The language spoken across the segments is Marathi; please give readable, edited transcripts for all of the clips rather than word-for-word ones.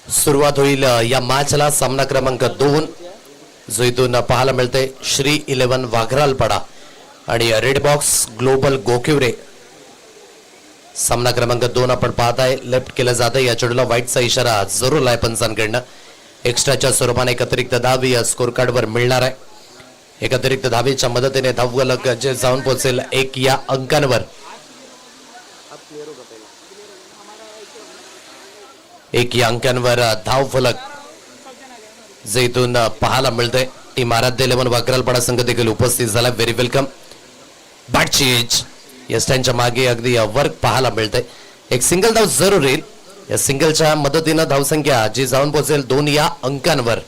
सुरुवात होईल या मॅचला. सामना क्रमांक 2 जो इथून पाहायला मिळते श्री 11 वाघरालपाडा आणि रेड बॉक्स ग्लोबल गोकिवरे. सामना क्रमांक 2 आपण पाहताय. लेफ्ट केलं जातं. या चेंडूला व्हाईटचा इशारा जरूर आहे पंचांकडनं. एक्स्ट्राच्या स्वरूपाने एक अतिरिक्त धाव या स्कोर कार्डवर मिळणार आहे. एक अतिरिक्त धावेच्या मदतीने धावफलक जे जाऊन पोहोचेल 1 या अंकांवर. एक या अंकांवर धावफलक जे इथून पाहायला मिळते. टीम आराध्य 11 वाघरालपाडा संघ देखील उपस्थित झाला. Very welcome. बॅटचेज या स्टँडच्या मागे अगदी वर्क पाहायला मिळते. एक सिंगल धाव जरूर येईल. या सिंगलच्या मदतीनं धावसंख्या जी जाऊन पोहोचेल 2 या अंकांवर.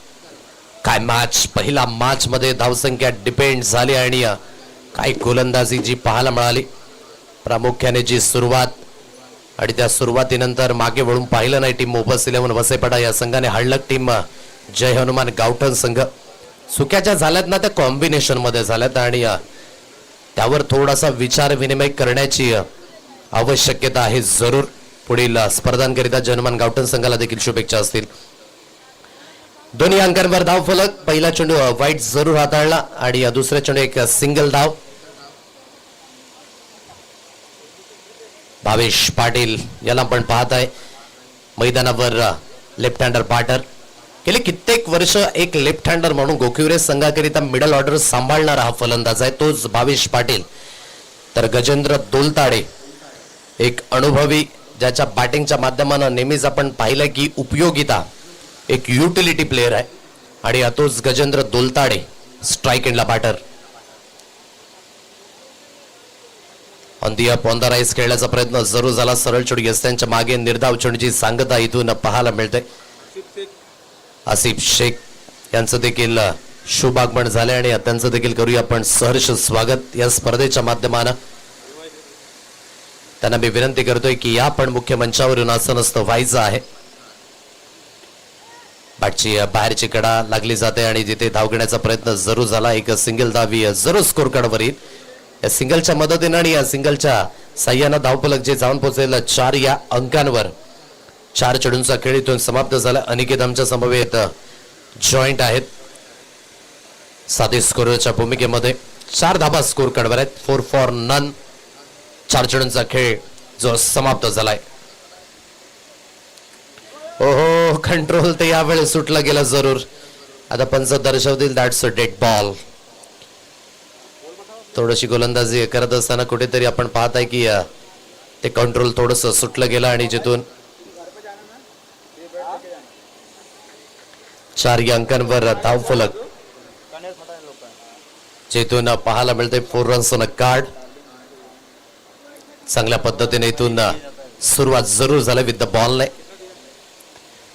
काय मॅच. पहिला मॅच मध्ये धावसंख्या डिपेंड झाली आणि काय गोलंदाजी जी पाहायला मिळाली. प्रामुख्याने जी सुरुवात आणि त्या सुरुवातीनंतर मागे वळून पाहिलं नाही टीम उपस्थित 11 वसईपाडा या संघाने. हळलक टीम जय हनुमान गावठण संघ चुक्या झाल्यात ना त्या कॉम्बिनेशन मध्ये झाल्यात आणि त्यावर थोडासा विचार विनिमय करण्याची आवश्यकता आहे जरूर. पुढील स्पर्धांकरिता जय हनुमान गावठण संघाला देखील शुभेच्छा असतील. दोन्ही अंकांवर धावफलक. पहिला चेंडू व्हाईट जरूर हाताळला आणि दुसऱ्या चेंडू एक सिंगल धाव. भावेश पाटील याला आपण पाहताय मैदानावर. Left hander batter. गेले कित्येक वर्ष एक लेफ्ट हँडर म्हणून गोकिवरे संघाकरिता मिडल ऑर्डर सांभाळणारा हा फलंदाज आहे तोच भावेश पाटील. तर गजेंद्र दोलताडे एक अनुभवी ज्याच्या बॅटिंगच्या माध्यमानं नेहमीच आपण पाहिलं की उपयोगिता एक युटिलिटी प्लेयर आहे आणि तोच गजेंद्र दोलताडे स्ट्राईक एंडला batter. On the up on the rise खेळण्याचा प्रयत्न जरूर झाला. सरळ चेंडू त्यांच्या मागे निर्धाव चेंडूची सांगता इथून पाहायला मिळते. आसिफ शेख यांचं देखील शुभ आगमन झाले आणि त्यांचं देखील करूया आपण सहर्ष स्वागत या स्पर्धेच्या माध्यमानं. त्यांना मी विनंती करतोय की या पण मुख्य मंचावरून असं नसतं व्हायचं आहे. बॅटची बाहेरची कडा लागली जाते आणि जिथे धाव घेण्याचा प्रयत्न जरूर झाला. एक सिंगल धावी जरूर स्कोर कार्डवर येईल. या सिंगलच्या मदतीनं आणि या सिंगलच्या साह्यानं धावफलक जे जाऊन पोहोचेल 4 या अंकांवर. 4 चेंडूंचा खेळ इथून समाप्त झाला. अनिकेत आमच्या समवेत जॉईंट आहेत साधे स्कोरच्या भूमिकेमध्ये. 4 धाबा स्कोर कार्डवर आहेत. 4 फॉर नन. 4 चेंडूंचा खेळ जो समाप्त झालाय. ओहो कंट्रोल ते यावेळेस सुटला गेला जरूर. आता पंच दर्शवतील दॅट्स अ डेड बॉल. थोडीशी गोलंदाजी करत असताना कुठेतरी आपण पाहत आहे की ते कंट्रोल थोडस सुटलं गेलं आणि जिथून 4 या अंकांवर धावफलक जिथून पाहायला मिळते 4 रन्स ऑन अ कार्ड. चांगल्या पद्धतीने इथून सुरुवात जरूर झाली विथ द बॉल ने.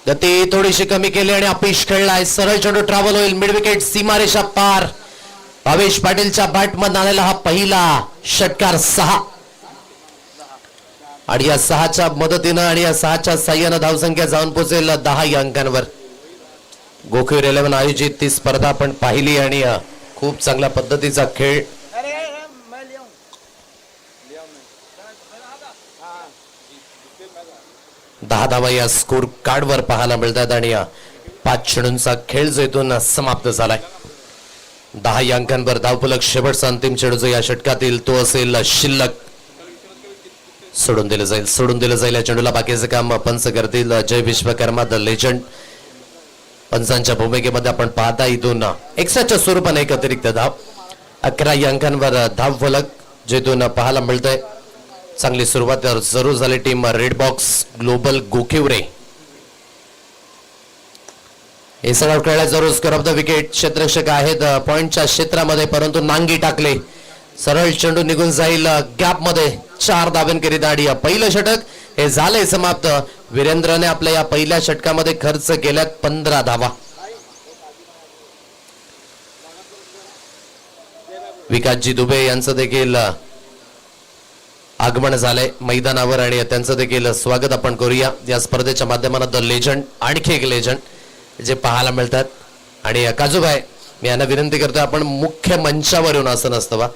गती थोडीशी कमी केली आणि अपीश खेळलाय. सरळ चेंडू ट्रॅव्हल होईल मिड विकेट सीमारेषा पार. भावेश पाटीलच्या बॅटमधून आलेला हा पहिला षटकार 6 आणि या 6च्या मदतीनं आणि या 6च्या साह्यानं धावसंख्या जाऊन पोहोचेल 10 या अंकांवर. गोकिवरे 11 आयोजित ती स्पर्धा आपण पाहिली आणि खूप चांगल्या पद्धतीचा खेळ 10 धावा या स्कोर कार्डवर पाहायला मिळतात आणि 5 चेंडूंचा खेळ जो इथून समाप्त झालाय. 10 या अंकांवर धावफलक. शेवटचा अंतिम चेंडू जो या षटकातील तो असेल शिल्लक. सोडून दिलं जाईल या चेंडूला. बाकीचं काम पंच करतील जय विश्वकर्मा द लेजंड. पंचांच्या भूमिकेमध्ये आपण पाहता इथून एक्स्ट्राच्या स्वरूपाने एक अतिरिक्त धाव. 11 या अंकांवर धावफलक जिथून पाहायला मिळतंय. चांगली सुरुवात जरूर झाली टीम रेड बॉक्स ग्लोबल गोकिवरे. हे सगळं खेळला जरूर स्कोर ऑफ द विकेट. क्षेत्ररक्षक आहेत पॉइंटच्या क्षेत्रामध्ये परंतु नांगी टाकले. सरळ चेंडू निघून जाईल गॅप मध्ये. 4 धावांकरिता आणि पहिलं षटक हे झालंय समाप्त. वीरेंद्रने आपल्या या पहिल्या षटकामध्ये खर्च केल्यात 15 धावा. विकासजी दुबे यांचं देखील आगमन झालंय मैदानावर आणि त्यांचं देखील स्वागत आपण करूया या स्पर्धेच्या माध्यमातून. द लेजंड आणखी एक लेजंड जे पाहायला मिळतात. आणि काजूभाई मी यांना विनंती करतोय आपण मुख्य मंचावर येऊन असं नसतं वा.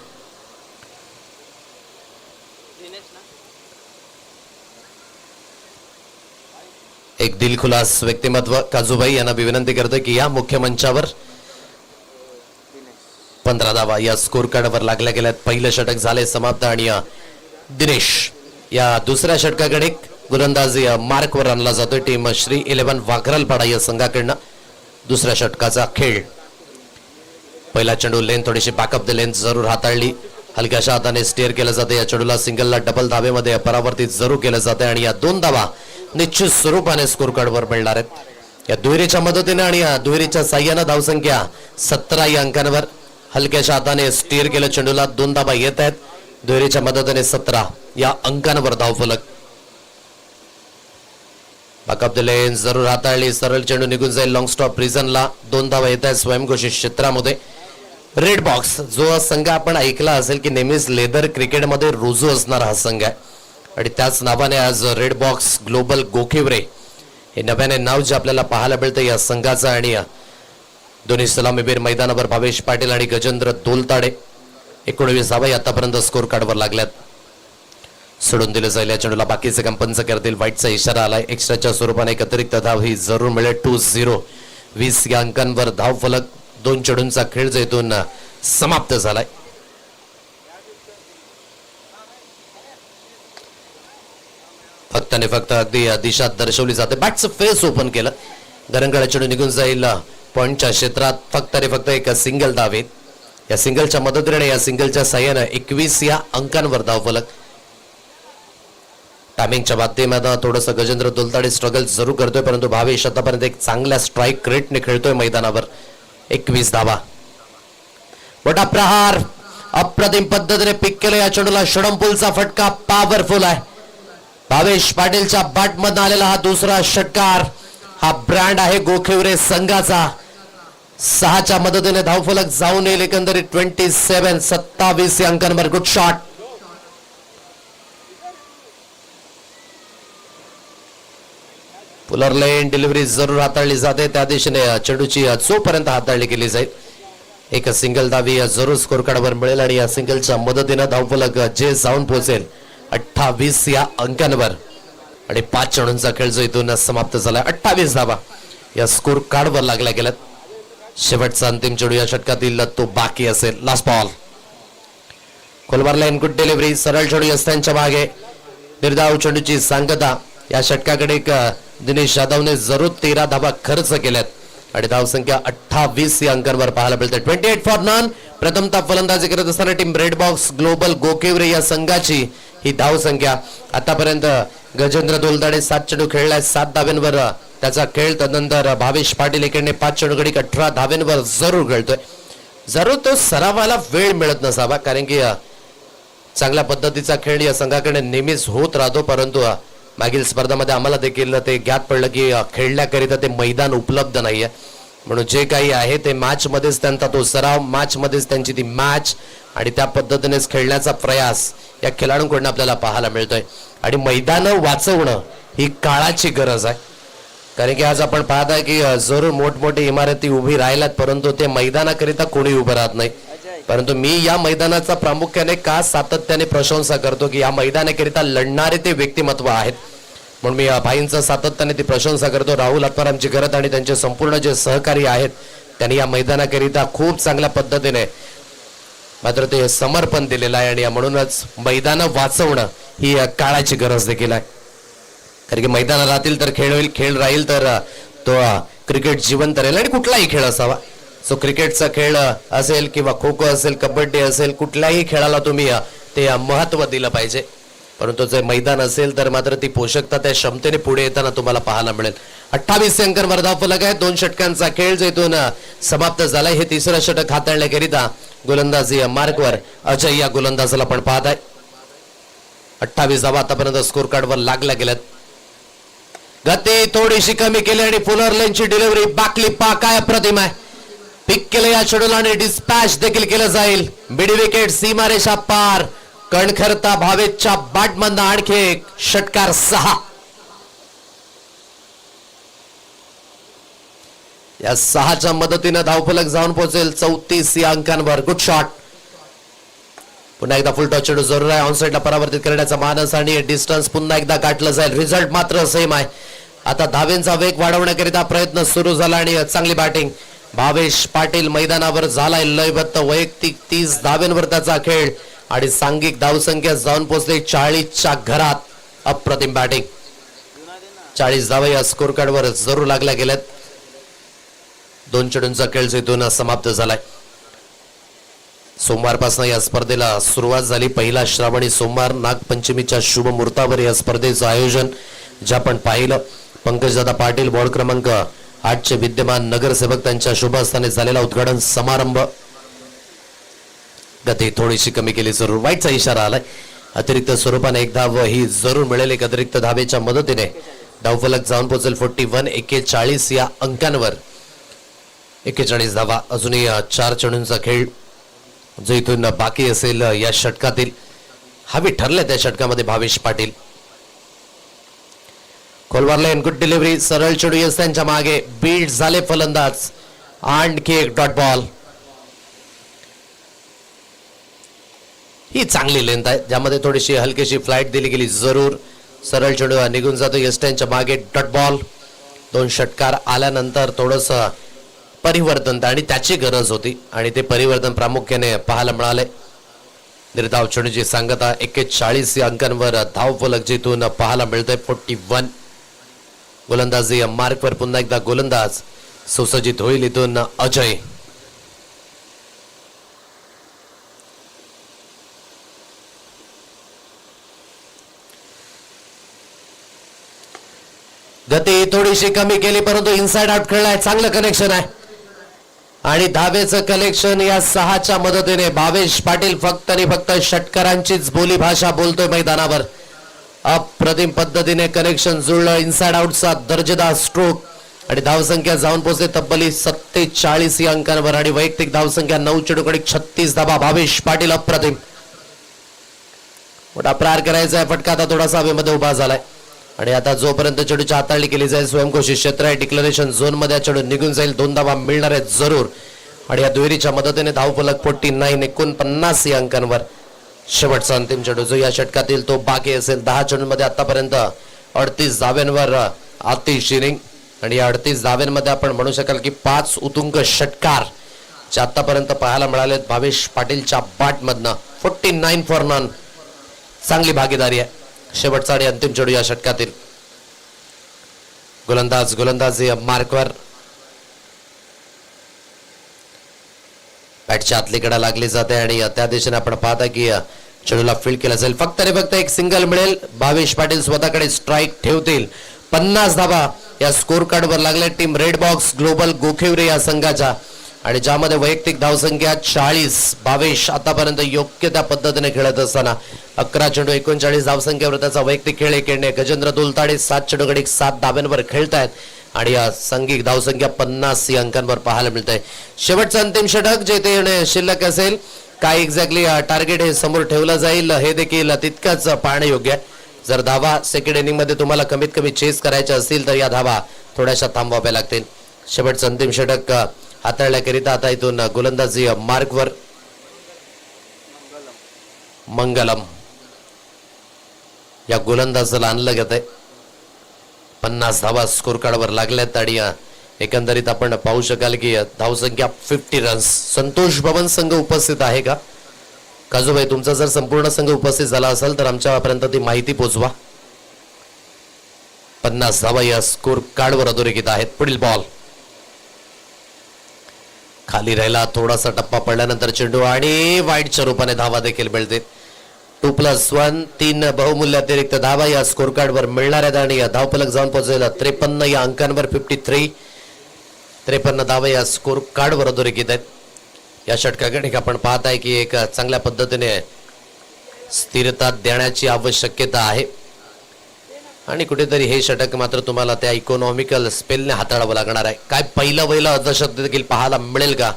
एक दिलखुलास व्यक्तिमत्व काजूबाई यांना विनंती करतो की या मुख्य मंचावर 15 धावा या स्कोर कार्डवर लागल्या गेल्यात. पहिलं षटक झाले समाप्त आणि दिनेश या दुसऱ्या षटकाकडे गोलंदाजी मार्कवर आणला जातोय. टीम श्री 11 वाघरालपाडा या संघाकडनं दुसऱ्या षटकाचा खेळ. पहिला चेंडू लेन थोडीशी बॅकअप द लेन जरूर हाताळली, हलक्याशा हाताने स्टेअर केलं जाते. या चेंडूला सिंगलला डबल धावेमध्ये परावर्तित जरूर केलं जाते आणि या 2 धावा निश्चित स्वरूपाने स्कोर कार्डवर मिळणार आहेत. या दुहेरीच्या मदतीने आणि या दुहेरीच्या साह्यानं धावसंख्या 17 या अंकांवर. हलक्याशा हाताने स्टेअर केलं चेंडूला 2 धावा येत आहेत. दुहेरीच्या मदतीने 17 या अंकांवर धावफलक. बॅकअप द लेन जरूर हाताळली, सरळ चेंडू निघून जाईल लॉंग स्टॉप रिझनला. 2 धावा येत आहेत स्वयंघोषित क्षेत्रामध्ये. रेड बॉक्स जो संघ आपण ऐकला असेल की नेहमीच लेदर क्रिकेटमध्ये रुजू असणारा हा संघ आहे आणि त्याच नावाने आज रेड बॉक्स ग्लोबल गोखिवरे हे नव्याने नाव जे आपल्याला पाहायला मिळतं या संघाचं. आणि दोन्ही सलामीवीर मैदानावर भावेश पाटील आणि गजेंद्र दोलताडे. 19 धावा आतापर्यंत स्कोर कार्डवर लागल्यात. सोडून दिलं जाईल या चेंडूला, बाकीचे काम पंच करतील. वाईटचा इशारा आलाय. एक्स्ट्राच्या स्वरूपाने एक अतिरिक्त धाव ही जरूर मिळेल. 2-0 20 या अंकांवर धाव फलक. 2 चेंडूंचा खेळ जो इथून समाप्त झालाय. फक्त आणि फक्त अगदी दिशा दर्शवली जाते. बॅटचं फेस ओपन केलं, गरंगाळा चेंडू निघून जाईल पॉइंटच्या क्षेत्रात. फक्त आणि फक्त एक सिंगल धाव येईल. या सिंगलच्या मदतीने या सिंगलच्या साह्यानं 21 या अंकांवर धाव फलक. टायमिंगच्या माध्यमातून थोडंसं गजेंद्र दोलताडे स्ट्रगल जरूर करतोय, परंतु भावेश आतापर्यंत एक चांगल्या स्ट्राईक रेटने खेळतोय मैदानावर. 21 धावा. मोठा प्रहार अप्रतिम पद्धतीने पिक केलं. या चेंडूला षडंपूलचा फटका पॉवरफुल आहे. भावेश पाटीलच्या बॅटमधून आलेला हा दुसरा षटकार. हा ब्रँड आहे गोखिवरे संघाचा. 6च्या मदतीने धावफलक जाऊन येईल एकंदरीत 27 या अंकांवर. Good shot. पुलर लेन डिलिव्हरी जरूर हाताळली जाते. त्या दिशेने चेंडूची चोपर्यंत हाताळली केली जाईल. एक सिंगल धावी जरूर स्कोर कार्डवर मिळेल आणि या सिंगलच्या मदतीने धावफलक जे जाऊन पोहोचेल 28 या अंकांवर. आणि 5 चेंडूंचा खेळ जो इथून समाप्त झाला. 28 धावा या स्कोर कार्डवर लागल्या गेल्यात. शेवटचा अंतिम चेंडू या षटकातील तो बाकी असेल. Last ball. खोलवर लाईन गुड डिलिव्हरी, सरळ चेंडू यस्त्यांच्या मागे. निर्धाव चेंडूची सांगता. या षटकाकडे एक दिनेश यादवने जरूर 13 धावा खर्च केल्यात आणि धावसंख्या 28 या अंकांवर पाहायला मिळते. 28 फॉर नन. प्रथमतः फलंदाजी करत असताना टीम रेड बॉक्स ग्लोबल गोकेवरे या संघाची ही धावसंख्या. आतापर्यंत गजेंद्र दोलताडे 7 चेंडू खेळलाय, 7 धाव्यांवर त्याचा खेळ. तदनंतर भावेश पाटील इकडे 5 चेंडूकडे 18 धाव्यांवर जरूर खेळतोय. जरूर तो सरावाला वेळ मिळत नसावा, कारण की चांगल्या पद्धतीचा खेळ या संघाकडे नेहमीच होत राहतो, परंतु मागील स्पर्धामध्ये आम्हाला देखील ते ज्ञात पडलं की खेळण्याकरिता ते मैदान उपलब्ध नाहीये. म्हणून जे काही आहे ते मॅच मध्येच त्यांचा तो सराव, मॅच मध्येच त्यांची ती मॅच आणि त्या पद्धतीनेच खेळण्याचा प्रयास या खेळाडूंकडून आपल्याला पाहायला मिळतोय. आणि मैदानं वाचवणं ही काळाची गरज आहे, कारण की आज आपण पाहत आहे की जरूर मोठमोठी इमारती उभी राहिल्यात, परंतु ते मैदानाकरिता कोणी उभं राहत नाही. परंतु मी या मैदानाचा प्रामुख्याने का सातत्याने प्रशंसा करतो की या मैदानाकरिता लढणारे ते व्यक्तिमत्व आहेत, म्हणून मी भाईंचं सातत्याने ती प्रशंसा करतो. राहुल आत्मारामची गरज आणि त्यांचे संपूर्ण जे सहकारी आहेत त्यांनी या मैदानाकरिता खूप चांगल्या पद्धतीने मात्र ते समर्पण दिलेलं आहे. आणि म्हणूनच मैदानं वाचवणं ही काळाची गरज देखील आहे, कारण की मैदान राहतील तर खेळ होईल, खेळ राहील तर तो क्रिकेट जिवंत राहील. आणि कुठलाही खेळ असावा, सो क्रिकेटचा खेळ असेल किंवा खो खो असेल, कबड्डी असेल, कुठल्याही खेळाला तुम्ही ते महत्त्व दिलं पाहिजे. परंतु जे मैदान असेल तर मात्र ती पोषकता त्या क्षमतेने पुढे येताना तुम्हाला पाहायला मिळेल. 28 अंकांवर धावफलक आहे. 2 षटकांचा खेळ जो इथून समाप्त झालाय. हे तिसरं षटक हाताळण्याकरिता गोलंदाजी मार्कवर अजय या गोलंदाजाला पण पाहत आहे. 28 धावा आतापर्यंत स्कोर कार्डवर लागल्या गेल्यात. गती थोडीशी कमी केली आणि फुलर लेनची डिलिव्हरी बाकली पा काय अप्रतिम आहे. पिक केलं या चेंडूला आणि डिस्पॅच देखील केलं जाईल. मिड विकेट, सीमारेषा पार. कणखरता भावेशच्या बॅटमधनं आणखी एक षटकार. 6 या 6च्या मदतीनं धावफलक जाऊन पोहोचेल 34 या अंकांवर. Good shot. पुन्हा एकदा फुल टॉस चेंडू जरूर आहे. ऑन साइडला परावर्तित करण्याचा मानस आणि डिस्टन्स पुन्हा एकदा गाठलं जाईल. रिझल्ट मात्र सेम आहे. आता धावेंचा वेग वाढवण्याकरिता प्रयत्न सुरू झाला आणि चांगली बॅटिंग भावेश पाटील मैदानावर झालाय लयबद्ध वैयक्तिक 30 धावेंवर त्याचा खेळ आणि सांघिक धावसंख्या जाऊन पोहोचली 40च्या घरात. अप्रतिम बॅटिंग 40 धावा या स्कोर कार्डवर जरूर लागल्या गेल्यात. 2 चेंडूंचा खेळ इथून समाप्त झालाय. सोमवारपासून या स्पर्धेला सुरुवात झाली. पहिला श्रावणी सोमवार नागपंचमीच्या शुभ मुहूर्तावर या स्पर्धेचं आयोजन जे आपण पाहिलं. पंकजदादा पाटील वॉर्ड क्रमांक 8 चे विद्यमान नगरसेवक त्यांच्या शुभ हस्ताने झालेला उद्घाटन समारंभ. गती थोडीशी कमी केली जरूर. वाईटचा इशारा आलाय. अतिरिक्त स्वरूपाने एक धाव ही जरूर मिळेल. एक अतिरिक्त धावेच्या मदतीने धावफलक जाऊन पोहोचेल 41 41 या अंकांवर. 41 धावा अजूनही 4 चेंडूंचा खेळ जो इथून बाकी असेल या षटकातील. हवी ठरले त्या षटकामध्ये भावेश पाटील. खोलवार लाईन गुड डिलिव्हरी सरळ चेंडू यस त्यांच्या मागे बीट झाले फलंदाज. आणखी एक डॉट बॉल. ही चांगली लेंथ आहे ज्यामध्ये थोडीशी हलकीशी फ्लाईट दिली गेली जरूर. सरळ चेंडू निघून जातो यस त्यांच्या मागे डॉट बॉल. 2 षटकार आल्यानंतर थोडस परिवर्तन आणि त्याची गरज होती आणि ते परिवर्तन प्रामुख्याने पाहायला मिळाले. निर्धाव चेंडूची सांगता 41 या अंकांवर धावफलक जिथून पाहायला मिळतोय 41. गोलंदाजी मार्कवर पुन्हा एकदा गोलंदाज सुसज्जित होईल इथून अजय. गती थोडीशी कमी केली परंतु इनसाइड आउट खेळलाय. चांगलं कनेक्शन आहे आणि धावेचं कलेक्शन या 6च्या मदतीने भावेश पाटील फक्त आणि फक्त षटकारांचीच बोली भाषा बोलतोय मैदानावर. अप्रतिम पद्धतीने कनेक्शन जुळलं. इनसाइड आउटचा दर्जेदार स्ट्रोक आणि धावसंख्या जाऊन पोहोचते तब्बली 47 या अंकांवर आणि वैयक्तिक धावसंख्या 9 चेंडूकडे 36 धावा. भावेश पाटील अप्रतिम. मोठा प्रहार करायचा आहे. फटका आता थोडासा हवेमध्ये उभा झालाय आणि आता जोपर्यंत चेंडूची हाताळणी केली जाईल स्वयंघोषित क्षेत्र आहे डिक्लेरेशन झोन मध्ये चेंडू निघून जाईल. 2 धावा मिळणार आहेत जरूर आणि या दुहेरीच्या मदतीने धावफलक 49 49 या अंकांवर. शेवटचा अंतिम चेंडू जो या षटकातील तो बाकी असेल. 10 चेंडूंमध्ये आतापर्यंत 38 धाव्यांवर आतिश इनिंग आणि या 38 धाव्यांमध्ये आपण म्हणू शकाल की 5 उत्तुंग षटकार जे आतापर्यंत पाहायला मिळालेत भावेश पाटीलच्या बॅट मधनं. 49 फॉर नन. चांगली भागीदारी आहे. शेवटचा आणि अंतिम चेंडू या षटकातील. गोलंदाजी मार्कवर बॅटच्या आतलीकडे लागली जाते आणि त्या दिशेने आपण पाहता की चेंडूला फील्ड केला जाईल. फक्त आणि फक्त एक सिंगल मिळेल. भावेश पाटील स्वतःकडे स्ट्राईक ठेवतील. 50 धावा या स्कोर कार्डवर लागल्या टीम रेड बॉक्स ग्लोबल गोखिवरे या संघाच्या आणि ज्यामध्ये वैयक्तिक धावसंख्या 40. भावेश आतापर्यंत योग्य त्या पद्धतीने खेळत असताना 11 चेंडू 39 धावसंख्येवर त्याचा वैयक्तिक खेळ खेळणे. गजेंद्र दुलताडे 7 चेंडूकडे 7 धाव्यांवर खेळतायत आणि या सांघिक धावसंख्या 50 अंकांवर पाहायला मिळत आहे. शेवटचं अंतिम षटक जे ते शिल्लक असेल काय एक्झॅक्टली टार्गेट हे समोर ठेवलं जाईल हे देखील तितकंच पाहणे योग्य आहे. जर धावा सेकंड इनिंग मध्ये तुम्हाला कमीत कमी चेस करायच्या असतील तर या धावा थोड्याशा थांबवाव्या लागतील. शेवटचं अंतिम षटक हाताळण्याकरिता आता इथून गोलंदाजी मार्कवर मंगलम या गोलंदाजाला आणलं गेत आहे. 50 धावा स्कोर कार्डवर लागल्यात आणि एकंदरीत आपण पाहू शकाल की धावसंख्या 50 रन्स. संतोष भवन संघ उपस्थित आहे का काजूभाई? तुमचा जर संपूर्ण संघ उपस्थित झाला असेल तर आमच्यापर्यंत ती माहिती पोहोचवा. 50 धावा या स्कोर कार्डवर अधोरेखित आहेत. पुढील बॉल खाली राहिला. थोडासा टप्पा पडल्यानंतर चेंडू आणि वाईडच्या रूपाने धावा देखील मिळते. 2+1 3 बहुमूल्य अतिरिक्त धावा या स्कोर कार्डवर मिळणार आहेत आणि धावफलक जाऊन पोहोचेल 53 या अंकांवर. 53 धावा या स्कोर कार्डवर अधोरेखित आहेत. या षटकाकडे आपण पाहत आहे की एक चांगल्या पद्धतीने स्थिरता देण्याची आवश्यकता आहे आणि कुठेतरी हे षटक मात्र तुम्हाला त्या इकॉनॉमिकल स्पेलने हाताळावं लागणार आहे. काय पहिलं अर्धशतक देखील पाहायला मिळेल का?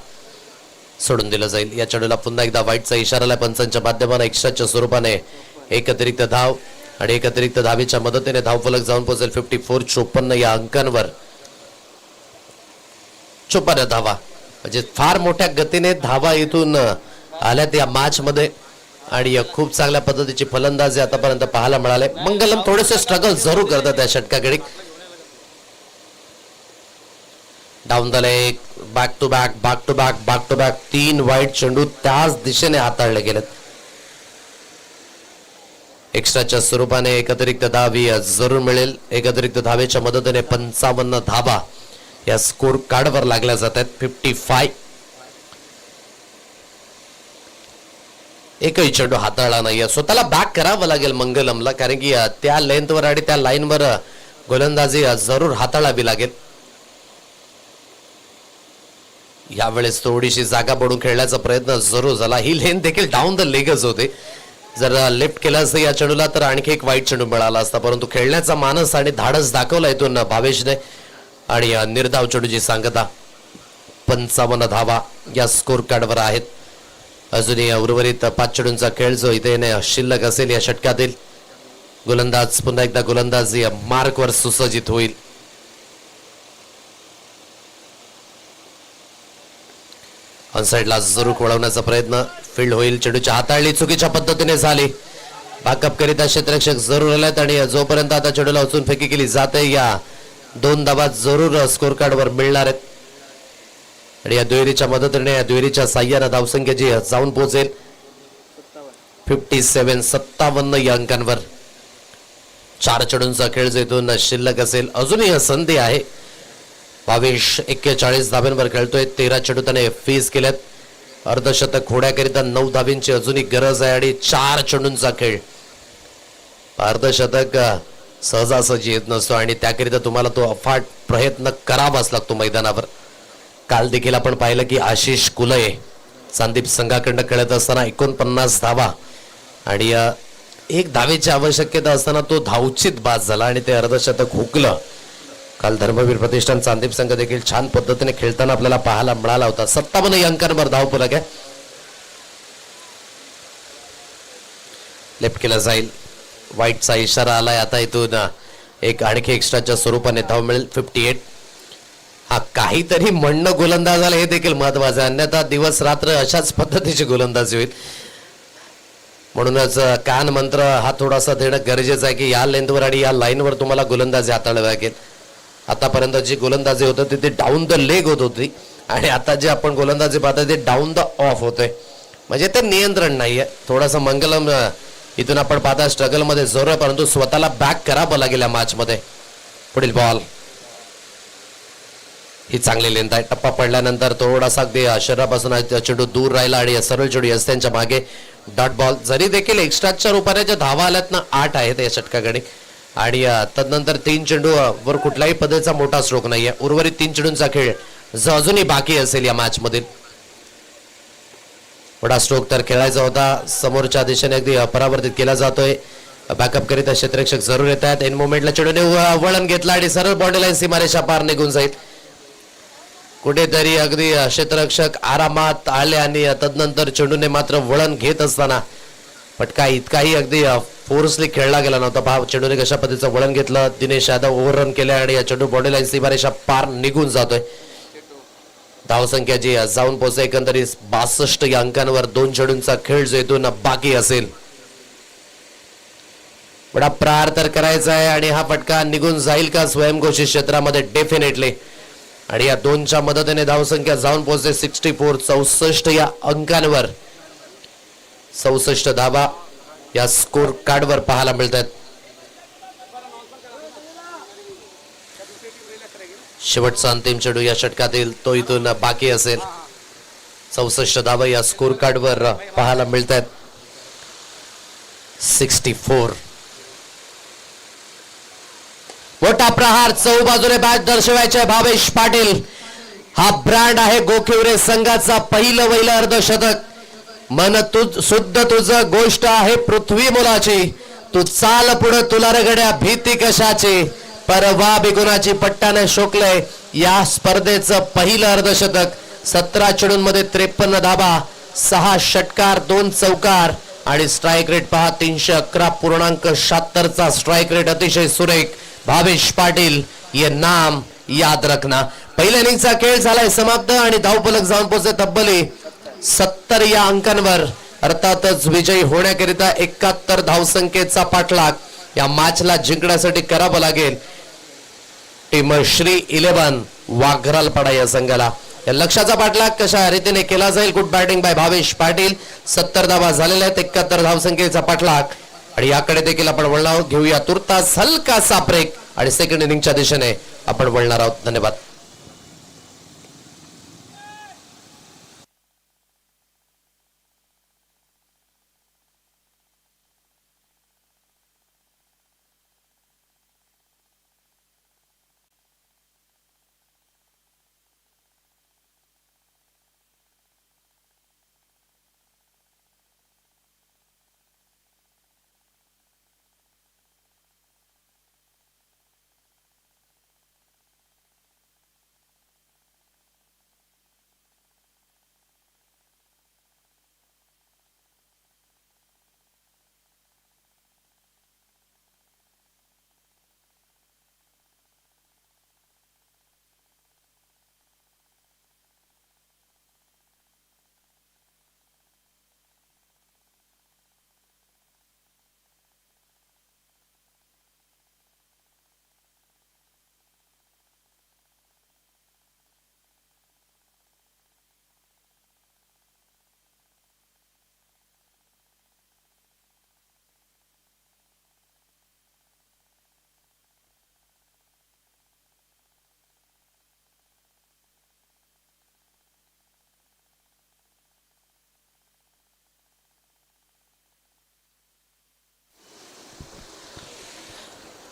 सोडून दिलं जाईल. या चेंडूला पुन्हा एकदा वाईटचा इशारा आला पंचांच्या माध्यमाने. एक्स्ट्राच्या स्वरूपाने एक अतिरिक्त धाव आणि एक अतिरिक्त धावेच्या मदतीने धावफलक जाऊन पोहोचेल 54 54 या अंकांवर. 54 धावा म्हणजे फार मोठ्या गतीने धावा इथून आल्यात या मॅच मध्ये आणि खूप चांगल्या पद्धतीची फलंदाजी आतापर्यंत पाहायला मिळाले. मंगलम थोडेसे स्ट्रगल जरूर करतात त्या षटकाकडे down the leg, back to back, back to back, back to back, 3 वाईट चेंडू त्याच दिशेने हाताळले गेलेत. एक्स्ट्राच्या स्वरूपाने एक अतिरिक्त धावी जरूर मिळेल. एक अतिरिक्त धावेच्या मदतीने 55 धाबा या स्कोर कार्डवर लागल्या जातात. 55. एकही चेंडू हाताळला नाहीये. स्वतःला बॅक करावं लागेल मंगलमला, कारण की त्या लेंथवर आणि त्या लाईनवर गोलंदाजी जरूर हाताळावी लागेल. यावेळेस थोडीशी जागा पडून खेळण्याचा प्रयत्न जरूर झाला. ही लेन देखील डाऊन द लेगच होते. जर लेफ्ट केला असतं या चेंडूला तर आणखी एक वाईट चेंडू मिळाला असता, परंतु खेळण्याचा मानस आणि धाडस दाखवला इथून भावेशने आणि निर्धाव चेंडूची सांगता. 55 धावा या स्कोर कार्डवर आहेत. अजूनही उर्वरित 5 चेंडूंचा खेळ जो इथे शिल्लक असेल या षटकातील. गोलंदाज पुन्हा एकदा गोलंदाजी मार्कवर सुसज्जित होईल. ऑनसाइडला जरूर वळवण्याचा प्रयत्न. फील्ड होईल. चेंडूची हाताळणी चुकीच्या पद्धतीने झाली. बॅकअप करिता क्षेत्ररक्षक जरूर आलेत आणि जोपर्यंत आता चेंडूला उचलून फेकी केली जाते या 2 धावा जरूर स्कोर कार्डवर मिळणार आहेत. आणि या दुहेरीच्या मदतीने या दुहेरीच्या साह्याने धावसंख्या जी जाऊन पोहोचेल 57 या अंकांवर. 4 चेंडूंचा खेळ जो इथून शिल्लक असेल. अजूनही संधी आहे. भावेश 41 धाब्यांवर खेळतोय. 13 चेंडू त्याने फेस केल्यात. अर्धशतक होण्याकरिता 9 धाबींची अजूनही गरज आहे आणि 4 चेंडूंचा खेळ. अर्धशतक सहजासहजी येत नसतो आणि त्याकरिता तुम्हाला तो अफाट प्रयत्न करावाच लागतो मैदानावर. काल देखील आपण पाहिलं की आशिष कुलये संदीप संघाकडनं खेळत असताना 49 धावा आणि 1 धावेची आवश्यकता असताना तो धावचित बाद झाला आणि ते अर्धशतक हुकलं. काल धर्मवीर प्रतिष्ठान चांदीप संघ देखील छान पद्धतीने खेळताना आपल्याला पाहायला मिळाला होता. 57 अंकांवर धावफलक आहे. लेफ्ट केला जाईल. वाईटचा इशारा आलाय. आता इथून एक आणखी एक्स्ट्राच्या स्वरूपाने धाव मिळेल. 58. हा काहीतरी म्हणणं गोलंदाजाला हे देखील महत्वाचं आहे, अन्यथा दिवस रात्र अशाच पद्धतीची गोलंदाजी होईल. म्हणूनच कान मंत्र हा थोडासा देणं गरजेचं आहे की या लेंथवर आणि या लाईनवर तुम्हाला गोलंदाजी हाताळावी लागेल. आतापर्यंत जी गोलंदाजी होत होती ती डाऊन द लेग होत होती आणि आता जे आपण गोलंदाजी पाहतोय ते डाऊन द ऑफ होतोय, म्हणजे ते नियंत्रण नाहीये. थोडासा मंगलम इथून आपण पाहता स्ट्रगल मध्ये जोर आहे, परंतु स्वतःला बॅक करावं लागेल या मॅच मध्ये. पुढील बॉल ही चांगली लेंथ आहे. टप्पा पडल्यानंतर थोडासा अगदी शरीरापासून चेंडू दूर राहिला आणि सरळ चेंडू यस त्यांच्या मागे डॉट बॉल. जरी देखील एक्स्ट्राच्या रूपाने ज्या धावा आल्यात ना 8 आहेत या षटकाकडे आणि तदनंतर 3 चेंडू वर कुठल्याही पद्धतीचा मोठा स्ट्रोक नाहीये. उर्वरित 3 चेंडूंचा खेळ जो अजूनही बाकी असेल या मॅच मध्ये. मोठा स्ट्रोक तर खेळायचा होता. समोरच्या दिशेने अगदी परावर्तित केला जातोय. बॅकअप करीत क्षेत्ररक्षक जरूर येत आहेत. इन मोमेंटला चेंडूने वळण घेतला आणि सरळ बाउंड्री लाईन सीमारेषा पार निघून जाईल. कुठेतरी अगदी क्षेत्ररक्षक आरामात आले आणि तदनंतर चेंडूने मात्र वळण घेत असताना फटका इतकाही अगदी फोर्सली खेळला गेला नव्हता. भाव चेंडूने कशा पद्धतीचं वळण घेतलं. दिनेश यादव ओव्हररन केले आणि या चेंडू बाउंड्री लाईन सीमारेषा पार निघून जातोय. धावसंख्या जी जाऊन पोहोचते एकंदरीत 62 या अंकांवर. 2 चेंडूंचा खेळ जो इथून बाकी असेल. बडा प्रहार तर करायचा आहे आणि हा फटका निघून जाईल का स्वयंघोषित क्षेत्रामध्ये? डेफिनेटली. आणि या 2च्या मदतीने धावसंख्या जाऊन पोहोचते 64 64 या अंकांवर. 64 धावा या स्कोर कार्डवर पाहायला मिळतात. शेवटचा अंतिम चेंडू या षटकातील तो इथून बाकी असेल. 64 धावा या स्कोर कार्डवर पाहायला मिळतात. 64. मोठा प्रहार चौ बाजूने बॅट दर्शवायचे भावेश पाटील. हा ब्रँड आहे गोखिवरे संघाचा. पहिलं अर्धशतक. मन तुझ शुद्ध तुझं गोष्ट आहे पृथ्वी मुलाची. तू चाल पुढे तुला रगड्या भीती कशाची. परवा बिगुणाची पट्टाने शोकलंय या स्पर्धेचं पहिलं अर्धशतक. 17 चेंडूंमध्ये 53 धाबा, 6 षटकार, 2 चौकार आणि स्ट्राईक रेट पहा 311.76 चा स्ट्राईक रेट. अतिशय सुरेख. भावेश पाटील ये नाम याद रखना. पहिल्या इनिंगचा खेळ झालाय समाप्त आणि धावफलक जाऊन पोहोचले तब्बली 70 या अंकांवर. अर्थातच विजयी होण्याकरिता 71 धावसंख्येचा पाठलाग या मॅचला जिंकण्यासाठी करावा लागेल टीम श्री 11 वाघरालपाडा या संघाला. या लक्षाचा पाठलाग कशा रीतीने केला जाईल. Good batting by Bhavesh Patil. 70 धावा झालेल्या आहेत. 71 धावसंख्येचा पाठलाग आणि याकडे देखील आपण वळणार आहोत. घेऊया तुर्तास हलकासा ब्रेक आणि सेकंड इनिंगच्या दिशेने आपण वळणार आहोत. धन्यवाद.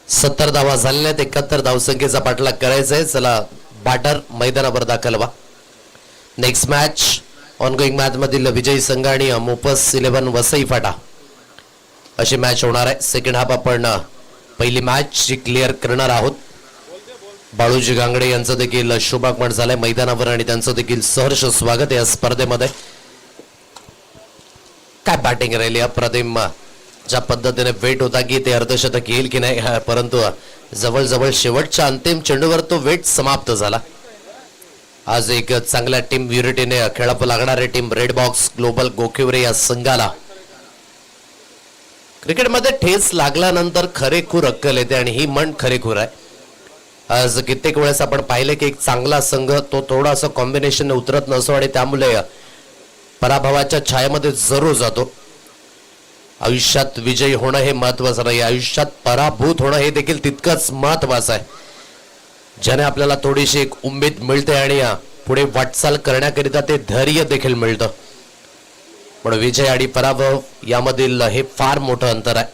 सत्तर धावा झालेल्या आहेत. 71 धावसंख्येचा पाठलाग करायचा आहे. चला बॅटर मैदानावर दाखल व्हा. नेक्स्ट मॅच ऑनगोईंग मॅच मधील विजयी संघ आणि मोपस 11 वसई फाटा अशी मॅच होणार आहे. सेकंड हाफ आपण पहिली मॅच क्लिअर करणार आहोत. बाळूजी गांगडे यांचं देखील शुभागमन झालंय मैदानावर आणि त्यांचं देखील सहर्ष स्वागत या स्पर्धेमध्ये. काय बॅटिंग राहिली अप्रतिम. ज्या पद्धतीने वेट होता की ते अर्धशतक येईल की नाही, परंतु जवळजवळ शेवटच्या अंतिम चेंडूवर तो वेट समाप्त झाला. आज एक चांगल्या टीम युनिटीने खेळावं लागणारे टीम रेड बॉक्स ग्लोबल गोखिवरे या संघाला क्रिकेटमध्ये ठेस लागल्यानंतर खरेखूर अक्कल येते आणि ही म्हण खरेखूर आहे. आज कित्येक वेळेस आपण पाहिले की एक चांगला संघ तो थोडासा कॉम्बिनेशन उतरत नसतो आणि त्यामुळे पराभवाच्या छायामध्ये जरूर जातो. आयुष्यात विजयी होणं हे महत्वाचं नाही, आयुष्यात पराभूत होणं हे देखील तितकंच महत्वाचं आहे. ज्याने आपल्याला थोडीशी एक उमेद मिळते आणि पुढे वाटचाल करण्याकरिता ते धैर्य देखील मिळतं. पण विजय आणि पराभव यामधील हे फार मोठं अंतर आहे.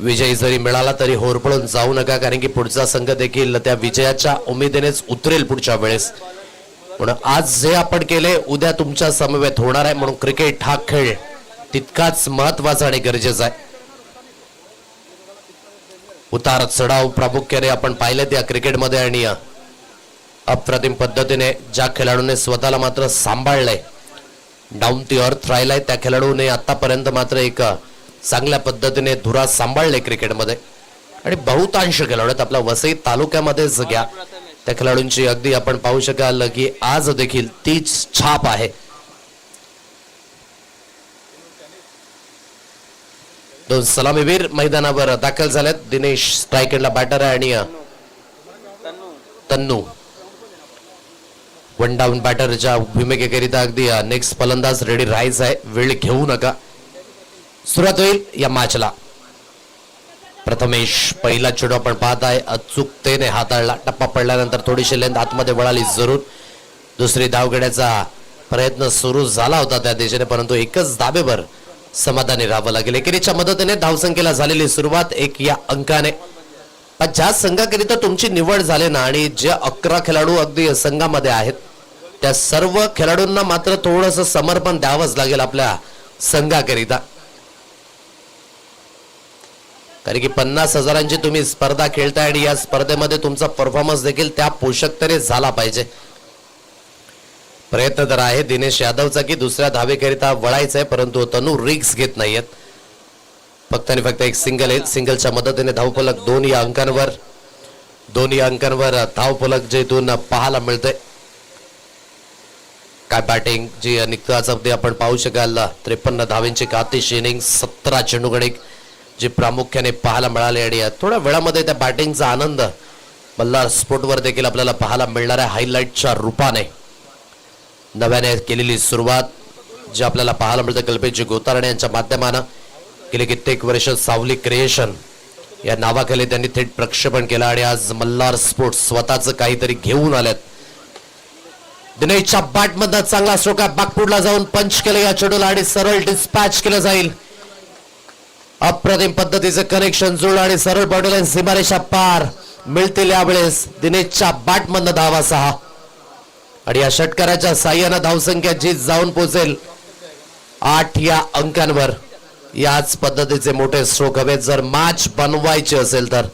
विजय जरी मिळाला तरी होरपळून जाऊ नका, कारण की पुढचा संघ देखील त्या विजयाच्या उमेदीनेच उतरेल पुढच्या वेळेस. म्हणून आज जे आपण केले उद्या तुमच्या समवेत होणार आहे. म्हणून क्रिकेट हा खेळ तितकाच महत्वाचा आणि गरजेचा आहे. उतार चढाव प्रामुख्याने आपण पाहिले त्या क्रिकेटमध्ये आणि अप्रतिम पद्धतीने ज्या खेळाडूने स्वतःला मात्र सांभाळलंय, डाऊन टू अर्थ राहिलाय, त्या खेळाडूने आतापर्यंत मात्र एक चांगल्या पद्धतीने धुरा सांभाळले क्रिकेटमध्ये. आणि बहुतांश खेळाडू आहेत आपल्या वसई तालुक्यामध्येच घ्या, त्या खेळाडूंची अगदी आपण पाहू शकाल की आज देखील तीच छाप आहे. दोन सलामीवीर मैदानावर दाखल झालेत. दिनेश स्ट्राइक एंडला बॅटर आहे आणि तन्नू वन डाऊन बॅटरच्या भूमिकेकरिता अगदी नेक्स्ट फलंदाज रेडी राहायचा आहे. वेळ घेऊ नका. सुरुवात होईल या मॅचला. प्रथमेश पहिला चेंडू आपण पाहत आहे, अचूकतेने हाताळला. टप्पा पडल्यानंतर थोडीशी लेंथ आतमध्ये वळाली जरूर. दुसरी धावगड्याचा प्रयत्न सुरू झाला होता त्या दिशेने, परंतु एकच धाबेवर समाधानी राहावं लागेल. एकेरीच्या मदतीने धावसंख्येला झालेली सुरुवात 1 या अंकाने. ज्या संघाकरिता तुमची निवड झाली ना आणि जे 11 खेळाडू अगदी संघामध्ये आहेत त्या सर्व खेळाडूंना मात्र थोडस समर्पण द्यावंच लागेल आपल्या संघाकरिता, कारण की 50,000ची तुम्ही स्पर्धा खेळताय आणि या स्पर्धेमध्ये तुमचा परफॉर्मन्स देखील त्या पोषकतेने झाला पाहिजे. प्रयत्न तर आहे दिनेश यादवचा की दुसऱ्या धावेकरिता वळायचं आहे, परंतु तनू रिक्स घेत नाहीयेत. फक्त आणि फक्त एक सिंगल आहे. सिंगलच्या मदतीने धावफलक 2 या अंकांवर धावफलक जे इथून पाहायला मिळतंय. काय बॅटिंग जी निघताच अगदी आपण पाहू शकाल. 53 धावेंची कातिश इनिंग, 17 चेंडू गणिक जे प्रामुख्याने पाहायला मिळाले आणि थोड्या वेळामध्ये त्या बॅटिंगचा आनंद मल्हार स्पोर्टवर देखील आपल्याला पाहायला मिळणाऱ्या हायलाइटच्या रूपाने नव्याने केलेली सुरुवात जे आपल्याला पाहायला मिळतं कल्पेश गोतारणे यांच्या माध्यमानं गेले कित्येक वर्ष सावली क्रिएशन या नावाखाली त्यांनी थेट प्रक्षेपण केलं आणि आज मल्हार स्पोर्ट्स स्वतःच काहीतरी घेऊन आलेत. दिनेशच्या बॅटमधनं चांगला स्ट्रोक आहे, बागपूरला जाऊन पंच केलं या चेंडूला आणि सरळ डिस्पॅच केलं जाईल. अप्रतिम पद्धतीचं कनेक्शन जुळलं आणि सरळ बॉडीलाईन सीमारेषा पार मिळतील यावेळेस. दिनेशच्या बॅटमधनं धावा 6 आणि या षटकाराच्या साह्यानं धावसंख्या जी जाऊन पोहोचेल 8 या अंकांवर. याच पद्धतीचे मोठे स्ट्रोक हवेत जर मॅच बनवायचे असेल तर.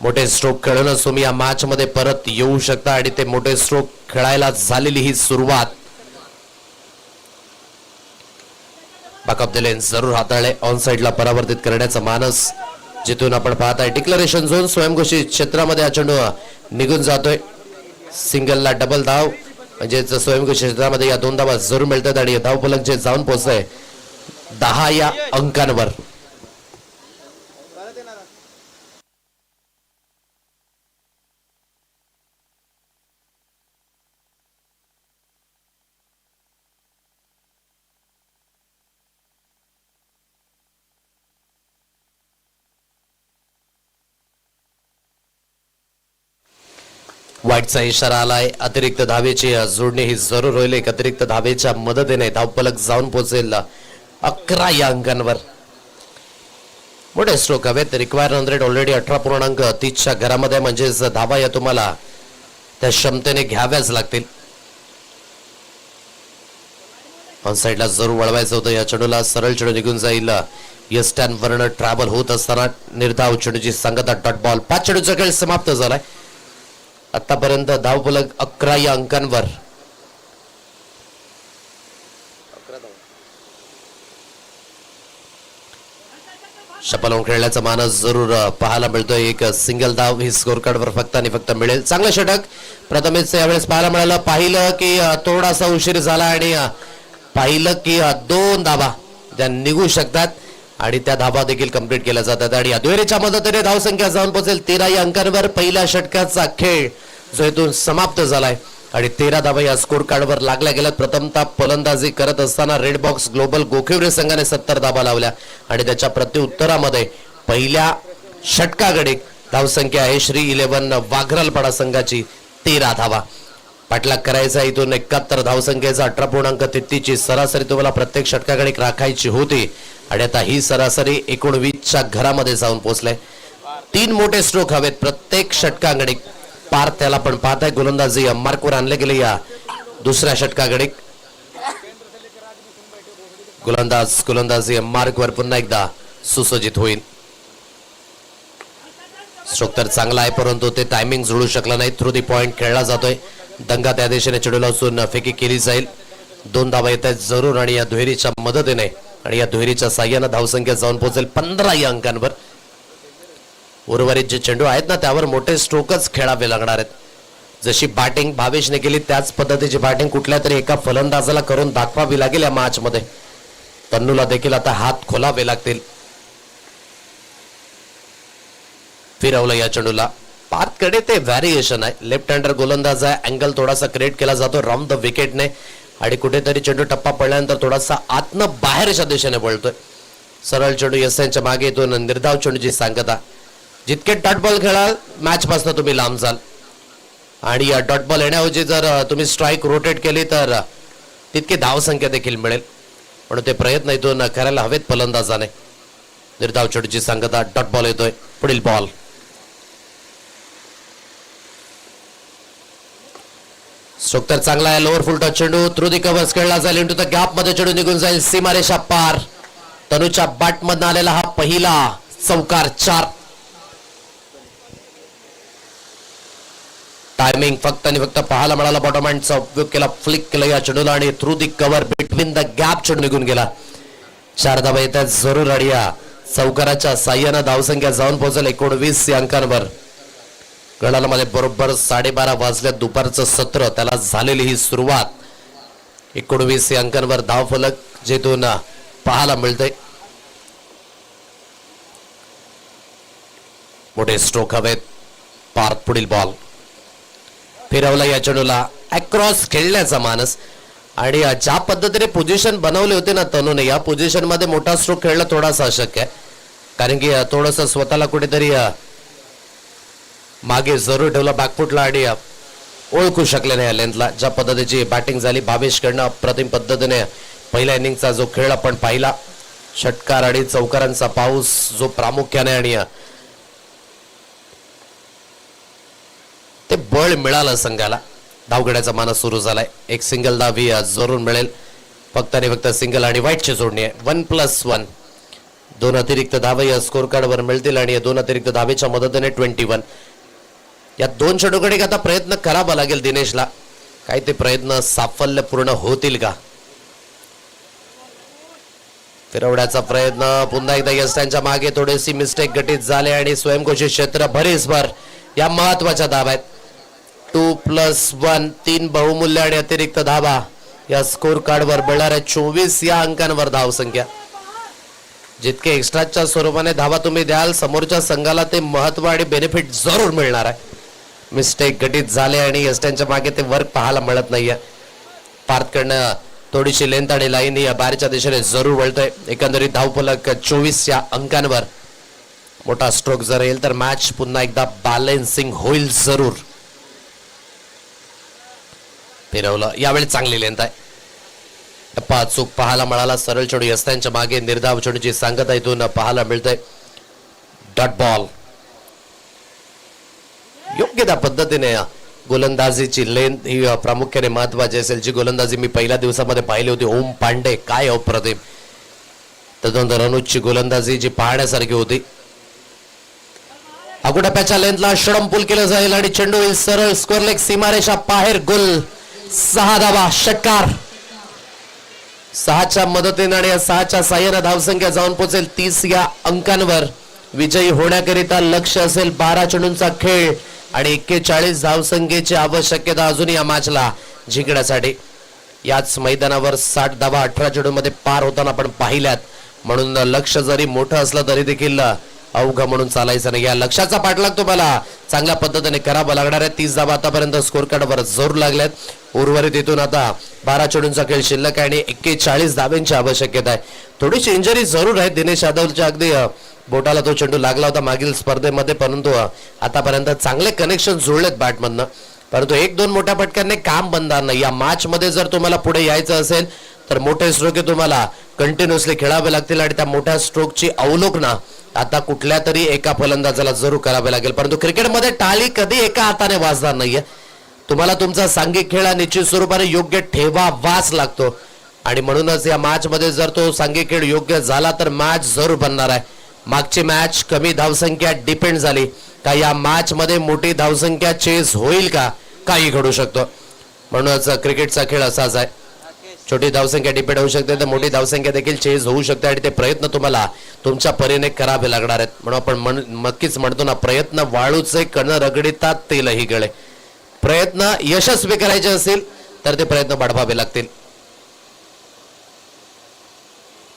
मोठे स्ट्रोक खेळूनच तुम्ही या मॅच मध्ये परत येऊ शकता आणि ते मोठे स्ट्रोक खेळायला झालेली ही सुरुवात. बॅकअप द लेन जरूर हाताळले, ऑन साइडला परावर्तित करण्याचा मानस जिथून आपण पाहताय. डिक्लरेशन झोन स्वयंघोषित क्षेत्रामध्ये हा चेंडू निघून जातोय. सिंगलला डबल धाव म्हणजेच स्वयंघोषित क्षेत्रामध्ये या 2 धावा जरूर मिळतात आणि धावफलक जे जाऊन पोहोचतंय 10 या अंकांवर. वाईटचा इशारा आलाय. अतिरिक्त धावेची जोडणी ही जरूर होईल. एक अतिरिक्त धावेच्या मदतीने धावफलक जाऊन पोहोचेल 11 या अंकांवर. मोठे स्ट्रोक हवेत. रिक्वायर रन रेट ऑलरेडी 18.30च्या घरामध्ये म्हणजेच धावा या तुम्हाला त्या क्षमतेने घ्याव्याच लागतील. ऑन साइडला जरूर वळवायचं होतं या चेंडूला. सरळ चेंडू निघून जाईल. यस्टॅन वर्ण ट्रॅव्हल होत असताना निर्धाव चेंडूची सांगता डॉट बॉल. 5 चेंडूचा खेळ समाप्त झालाय. आतापर्यंत धावफलक 11 या अंकांवर. शपल खेळण्याचा मानस जरूर पाहायला मिळतोय. एक सिंगल धाव ही स्कोर कार्डवर फक्त आणि फक्त मिळेल. चांगलं षटक प्रथमेश यावेळेस पाहायला मिळालं. पाहिलं की थोडासा उशीर झाला आणि पाहिलं की 2 धावा त्या निघू शकतात आणि त्या धावा देखील कंप्लीट केल्या जातात आणि दुहेरीच्या मदतीने धावसंख्या जाऊन पोहोचेल 13 या अंकांवर. पहिल्या षटकाचा खेळ जो इथून समाप्त झालाय आणि 13 धावा या स्कोर कार्डवर लागल्या गेल्यात. प्रथमतः फलंदाजी करत असताना रेड बॉक्स ग्लोबल गोखिवरे संघाने 70 धावा लावल्या आणि त्याच्या प्रत्युत्तरामध्ये पहिल्या षटकाकडे धावसंख्या आहे श्री 11 वाघरालपाडा संघाची 13 धावा. पाठलाग करायचा इथून 71 धावसंख्येचा 18.33ची सरासरी तुम्हाला प्रत्येक षटकाकडे राखायची होती आणि आता ही सरासरी 19च्या घरामध्ये जाऊन पोहोचले. 3 मोठे स्ट्रोक हवेत प्रत्येक षटकाकडे. पार त्याला पण पाहताय. गोलंदाजी मार्कवर आणले गेले या दुसऱ्या षटकाकडे. गोलंदाजी मार्कवर पुन्हा एकदा सुसज्जित होईल. स्ट्रोक तर चांगला आहे परंतु ते टायमिंग जुळू शकलं नाही. थ्रू दी पॉइंट खेळला जातोय. दंगा त्या दिशेने चेंडूला उचलून फेकी केली जाईल. 2 धावा येत आहेत जरूर आणि या दुहेरीच्या मदतीने आणि या दुहेरीच्या साह्यानं धावसंख्या जाऊन पोहोचेल 15 या अंकांवर. उर्वरित जे चेंडू आहेत ना त्यावर मोठे स्ट्रोकच खेळावे लागणार आहेत. जशी बॅटिंग भावेशने केली त्याच पद्धतीची बॅटिंग कुठल्या तरी एका फलंदाजाला करून दाखवावी लागेल या मॅच मध्ये. तन्नूला देखील आता हात खोलावे लागतील. फिरवलं या चेंडूला. पार्थकडे ते व्हॅरिएशन आहे. लेफ्ट हँडर गोलंदाज आहे. अँगल थोडासा क्रिएट केला जातो राऊंड द विकेटने आणि कुठेतरी चेंडू टप्पा पडल्यानंतर थोडासा आतनं बाहेरच्या दिशेने वळतोय. सरळ चेंडू यसांच्या मागे येतो. निर्धाव चेंडूची सांगता. जितके डॉट बॉल खेळाल मॅच पासून तुम्ही लांब जाल आणि या डॉट बॉल येण्याऐवजी जर तुम्ही स्ट्राईक रोटेट केली तर तितकी धावसंख्या देखील मिळेल. म्हणून ते प्रयत्न इथून करायला हवेत फलंदाजाने. निर्धाव चेंडूची सांगता. डॉट बॉल येतोय. पुढील बॉल. स्ट्रोक तर चांगला आहे. लोअर फुल टच चेंडू थ्रू दी कव्हर्स खेळला जाईल. इंटू द गॅप मध्ये चेंडू निघून जाईल सीमारेषा पार. तनुच्या बॅटमधून आलेला हा पहिला चौकार 4. टायमिंग फक्त आणि फक्त पाहायला मिळाला. बॉटम हँडचा उपयोग केला. फ्लिक केला या चेंडूला आणि through the cover between the gap चेंडू निघून गेला. 4 धावा येतात जरूर आणि या चौकाराच्या साह्यानं धावसंख्या जाऊन पोहोचेल 19 या अंकांवर. गडालामध्ये बरोबर 12:30 वाजल्यात. दुपारचं सत्र त्याला झालेली ही सुरुवात. 19 या अंकांवर धावफलक जेथून पाहायला मिळतंय. मोठे स्ट्रोक हवेत. पार्थ पुढील बॉल फिरवला या चेंडूला अक्रॉस खेळण्याचा मानस. आणि ज्या पद्धतीने पोझिशन बनवले होते ना तनूने, या पोझिशन मध्ये मोठा स्ट्रोक खेळणं थोडासा अशक्य आहे. कारण की थोडंसं स्वतःला कुठेतरी मागे जरूर ठेवला बॅकफुटला आणि ओळखू शकले नाही लेंथला. ज्या पद्धतीची बॅटिंग झाली भावेशकडनं अप्रतिम पद्धतीने पहिल्या इनिंगचा जो खेळ आपण पाहिला, षटकार आणि चौकारांचा पाऊस जो प्रामुख्याने आणि ते बळ मिळालं संघाला. धावगड्याचा मानस सुरू झालाय. एक सिंगल धाव ही जरूर मिळेल. फक्त आणि फक्त सिंगल आणि वाईटची जोडणी आहे. 1+1 2 अतिरिक्त धावा या स्कोर कार्डवर मिळतील आणि या 2 अतिरिक्त धावेच्या मदतीने 21. या 2 चेंडूकडे आता प्रयत्न करावा लागेल दिनेशला. काय ते प्रयत्न साफल्यपूर्ण होतील का? फिरवण्याचा प्रयत्न पुन्हा एकदा यस्टांच्या मागे थोडीशी मिस्टेक घटित झाले आणि स्वयंघोषित क्षेत्र भरीसभर या महत्वाच्या धावा आहेत. 2+1 3 बहुमूल्य आणि अतिरिक्त धावा या स्कोर कार्डवर मिळणाऱ्या 24 या अंकांवर धावसंख्या. जितके एक्स्ट्राच्या स्वरूपाने धावा तुम्ही द्याल समोरच्या संघाला ते महत्व आणि बेनिफिट जरूर मिळणार आहे. मिस्टेक घटित झाले आणि यस्टांच्या मागे ते वर्क पाहायला मिळत नाहीये. पार्थकडनं थोडीशी लेंथ आणि लाईन या बाहेरच्या दिशेने जरूर वळतोय. एकंदरीत धावफलक 24 या अंकांवर. मोठा स्ट्रोक जर येईल तर मॅच पुन्हा एकदा बॅलेन्सिंग होईल जरूर. फिरवलं यावेळी चांगली लेंथ आहे. टप्पा चूक पाहायला मिळाला. सरळ चेंडू यस्तांच्या मागे निर्धाव चेंडूची सांगता इथून पाहायला मिळतंय. डॉट बॉल योग्य त्या पद्धतीने गोलंदाजीची लेंथ ही प्रामुख्याने महत्वाची असेल. जी गोलंदाजी मी पहिल्या दिवसामध्ये पाहिली होती ओम पांडे काय अप्रतिम. त्यानंतर अनुजची गोलंदाजी जी पाहण्यासारखी होती. अगुडप्याच्या लेंथला षडंपूल केलं जाईल आणि चेंडू होईल सरळ स्क्वेअर लेग सीमारेषा बाहेर. गोल 6 धावा षटकार. 6च्या मदतीने आणि 6च्या साह्याने धावसंख्या जाऊन पोहोचेल 30 या अंकांवर. विजयी होण्याकरिता लक्ष असेल 12 चेंडूंचा खेळ आणि 41 धावसंख्येची आवश्यकता अजून या मॅचला जिंकण्यासाठी. याच मैदानावर 60 धावा 18 चेंडूंमध्ये पार होताना आपण पाहिल्यात. म्हणून लक्ष जरी मोठं असलं तरी देखील अवघ म्हणून चालायचं नाही. या लक्षाचा पाठलाग तुम्हाला चांगल्या पद्धतीने करावा लागणार आहे. 30 धावा आतापर्यंत स्कोर कार्डवर जोर लागल्यात. उर्वरित इथून आता 12 चेंडूंचा खेळ शिल्लक आहे आणि 41 धाव्यांची आवश्यकता आहे. थोडीशी इंजरी जरूर आहे दिनेश यादवच्या. अगदी बोटाला तो चेंडू लागला होता मागील स्पर्धेमध्ये, परंतु आतापर्यंत चांगले कनेक्शन जुळलेत बॅटमधनं. परंतु 1-2 मोठ्या फटक्यांनी काम बनणार नाही. या मॅच मध्ये जर तुम्हाला पुढे यायचं असेल तर मोठे स्ट्रोक तुम्हाला कंटिन्युअसली खेळावे लागतील आणि त्या मोठ्या स्ट्रोकची अवलोकना आता कुठल्या तरी एका फलंदाजाला जरूर करावे लागेल. परंतु क्रिकेटमध्ये टाळी कधी एका हाताने वाजणार नाहीये. तुम्हाला तुमचा सांघिक खेळ निश्चित स्वरूपाने योग्य ठेवावाच लागतो आणि म्हणूनच या मॅच मध्ये जर तो सांघिक खेळ योग्य झाला तर मॅच जरूर बनणार आहे. मागची मॅच कमी धावसंख्या डिपेंड झाली का या मॅच मध्ये मोठी धावसंख्या चेस होईल का? काही घडू शकतो. म्हणूनच क्रिकेटचा खेळ असाच आहे. छोटी धावसंख्या डिपेंड होऊ शकते तर मोठी धावसंख्या देखील चेस होऊ शकते आणि ते प्रयत्न तुम्हाला तुमच्या परीने करावे लागणार आहेत. म्हणून आपण नक्कीच म्हणतो ना, प्रयत्न वाळूचे कण रगडितात तेलही गळे. प्रयत्न यशस्वी करायचे असतील तर ते प्रयत्न वाढवावे लागतील.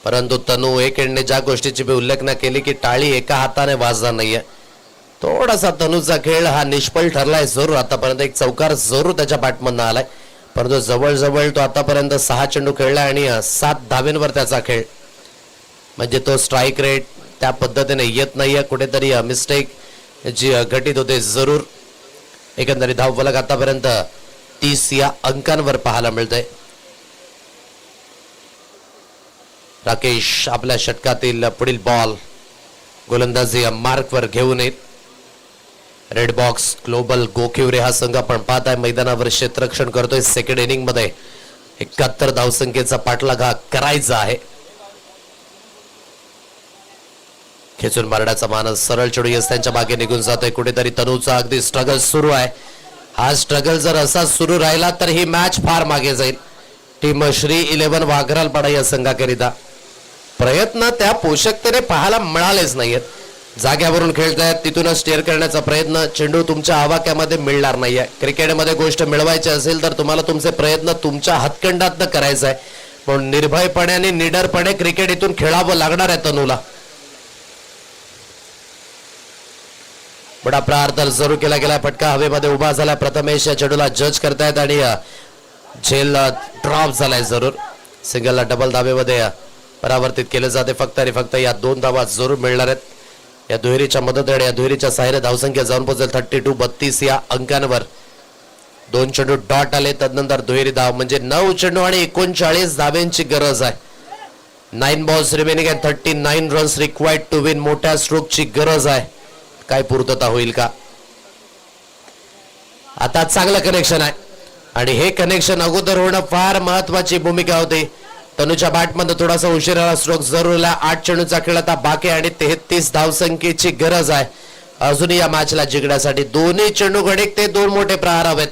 परंतु तनू एकेडने ज्या गोष्टीची उल्लेख केली की टाळी एका हाताने वाजणार नाहीये. थोडासा तनूचा खेळ हा निष्फळ ठरलाय जरूर. आतापर्यंत एक चौकार जरूर त्याच्या बॅटमधनं आलाय, परंतु जवळजवळ तो आतापर्यंत 6 चेंडू खेळला आणि 7 धावेंवर त्याचा खेळ. म्हणजे तो स्ट्राईक रेट त्या पद्धतीने येत नाहीये. कुठेतरी मिस्टेक जी घटित होते जरूर. एकंदरीत धावफलक आतापर्यंत 30 या अंकांवर पाहायला मिळतंय. राकेश आपल्या षटकातील पुढील बॉल गोलंदाजी मार्कवर घेऊन येत. रेड बॉक्स ग्लोबल गोखिवरे हा संघ आपण पाहत आहे मैदानावर क्षेत्ररक्षण करतोय. सेकंड इनिंग मध्ये 71 धावसंख्येचा पाठलाग हा करायचा आहे. खेचून मारण्याचा मानस सरळ चेंडू त्यांच्या मागे निघून जातोय. कुठेतरी तनूचा अगदी स्ट्रगल सुरू आहे. हा स्ट्रगल जर असा सुरू राहिला तर ही मॅच फार मागे जाईल. टीम श्री 11 वाघरालपाडा या संघाकरिता प्रयत्न त्या पोषकतेने पाहायला मिळालेच नाहीयेत. जाग्यावरून खेळतायत तिथूनच स्टेअर करण्याचा प्रयत्न. चेंडू तुमच्या आवाक्यामध्ये मिळणार नाहीये. क्रिकेटमध्ये गोष्ट मिळवायची असेल तर तुम्हाला तुमचे प्रयत्न तुमच्या हातखंडातनं करायचं आहे. पण निर्भयपणे आणि निडरपणे क्रिकेट इथून खेळावं लागणार आहे तनूला. बडा प्रहार तर जरूर केला गेला. फटका हवेमध्ये उभा झाला. प्रथमेश या चेंडूला जज करतायत आणि झेल ड्रॉप झालाय. जरूर सिंगलला डबल धावेमध्ये परावर्तित केले जाते. फक्त आणि फक्त या 2 धावा जरूर मिळणार आहेत. या दुहेरीच्या मदतीने या दुहेरीच्या साहाय्याने धावसंख्या जाऊन पोहोचेल 32 या अंकांवर. 2 चेंडू डॉट आले. तदनंतर दुहेरी धाव म्हणजे 9 चेंडू आणि 39 धाव्यांची गरज आहे. 9 balls remaining and 39 runs required to win. मोठ्या स्ट्रोकची गरज आहे. काय पूर्तता होईल का? आता चांगलं कनेक्शन आहे आणि हे कनेक्शन अगोदर होणं फार महत्वाची भूमिका होती. तनुच्या बॅटमध्ये थोडासा उशिरा स्ट्रोक जरूर. 8 चेंडूचा खेळ आता बाकी आणि 33 धावसंख्येची गरज आहे अजूनही या मॅचला जिंकण्यासाठी. दोन्ही चेंडू गडिक ते 2 मोठे प्रहार हवेत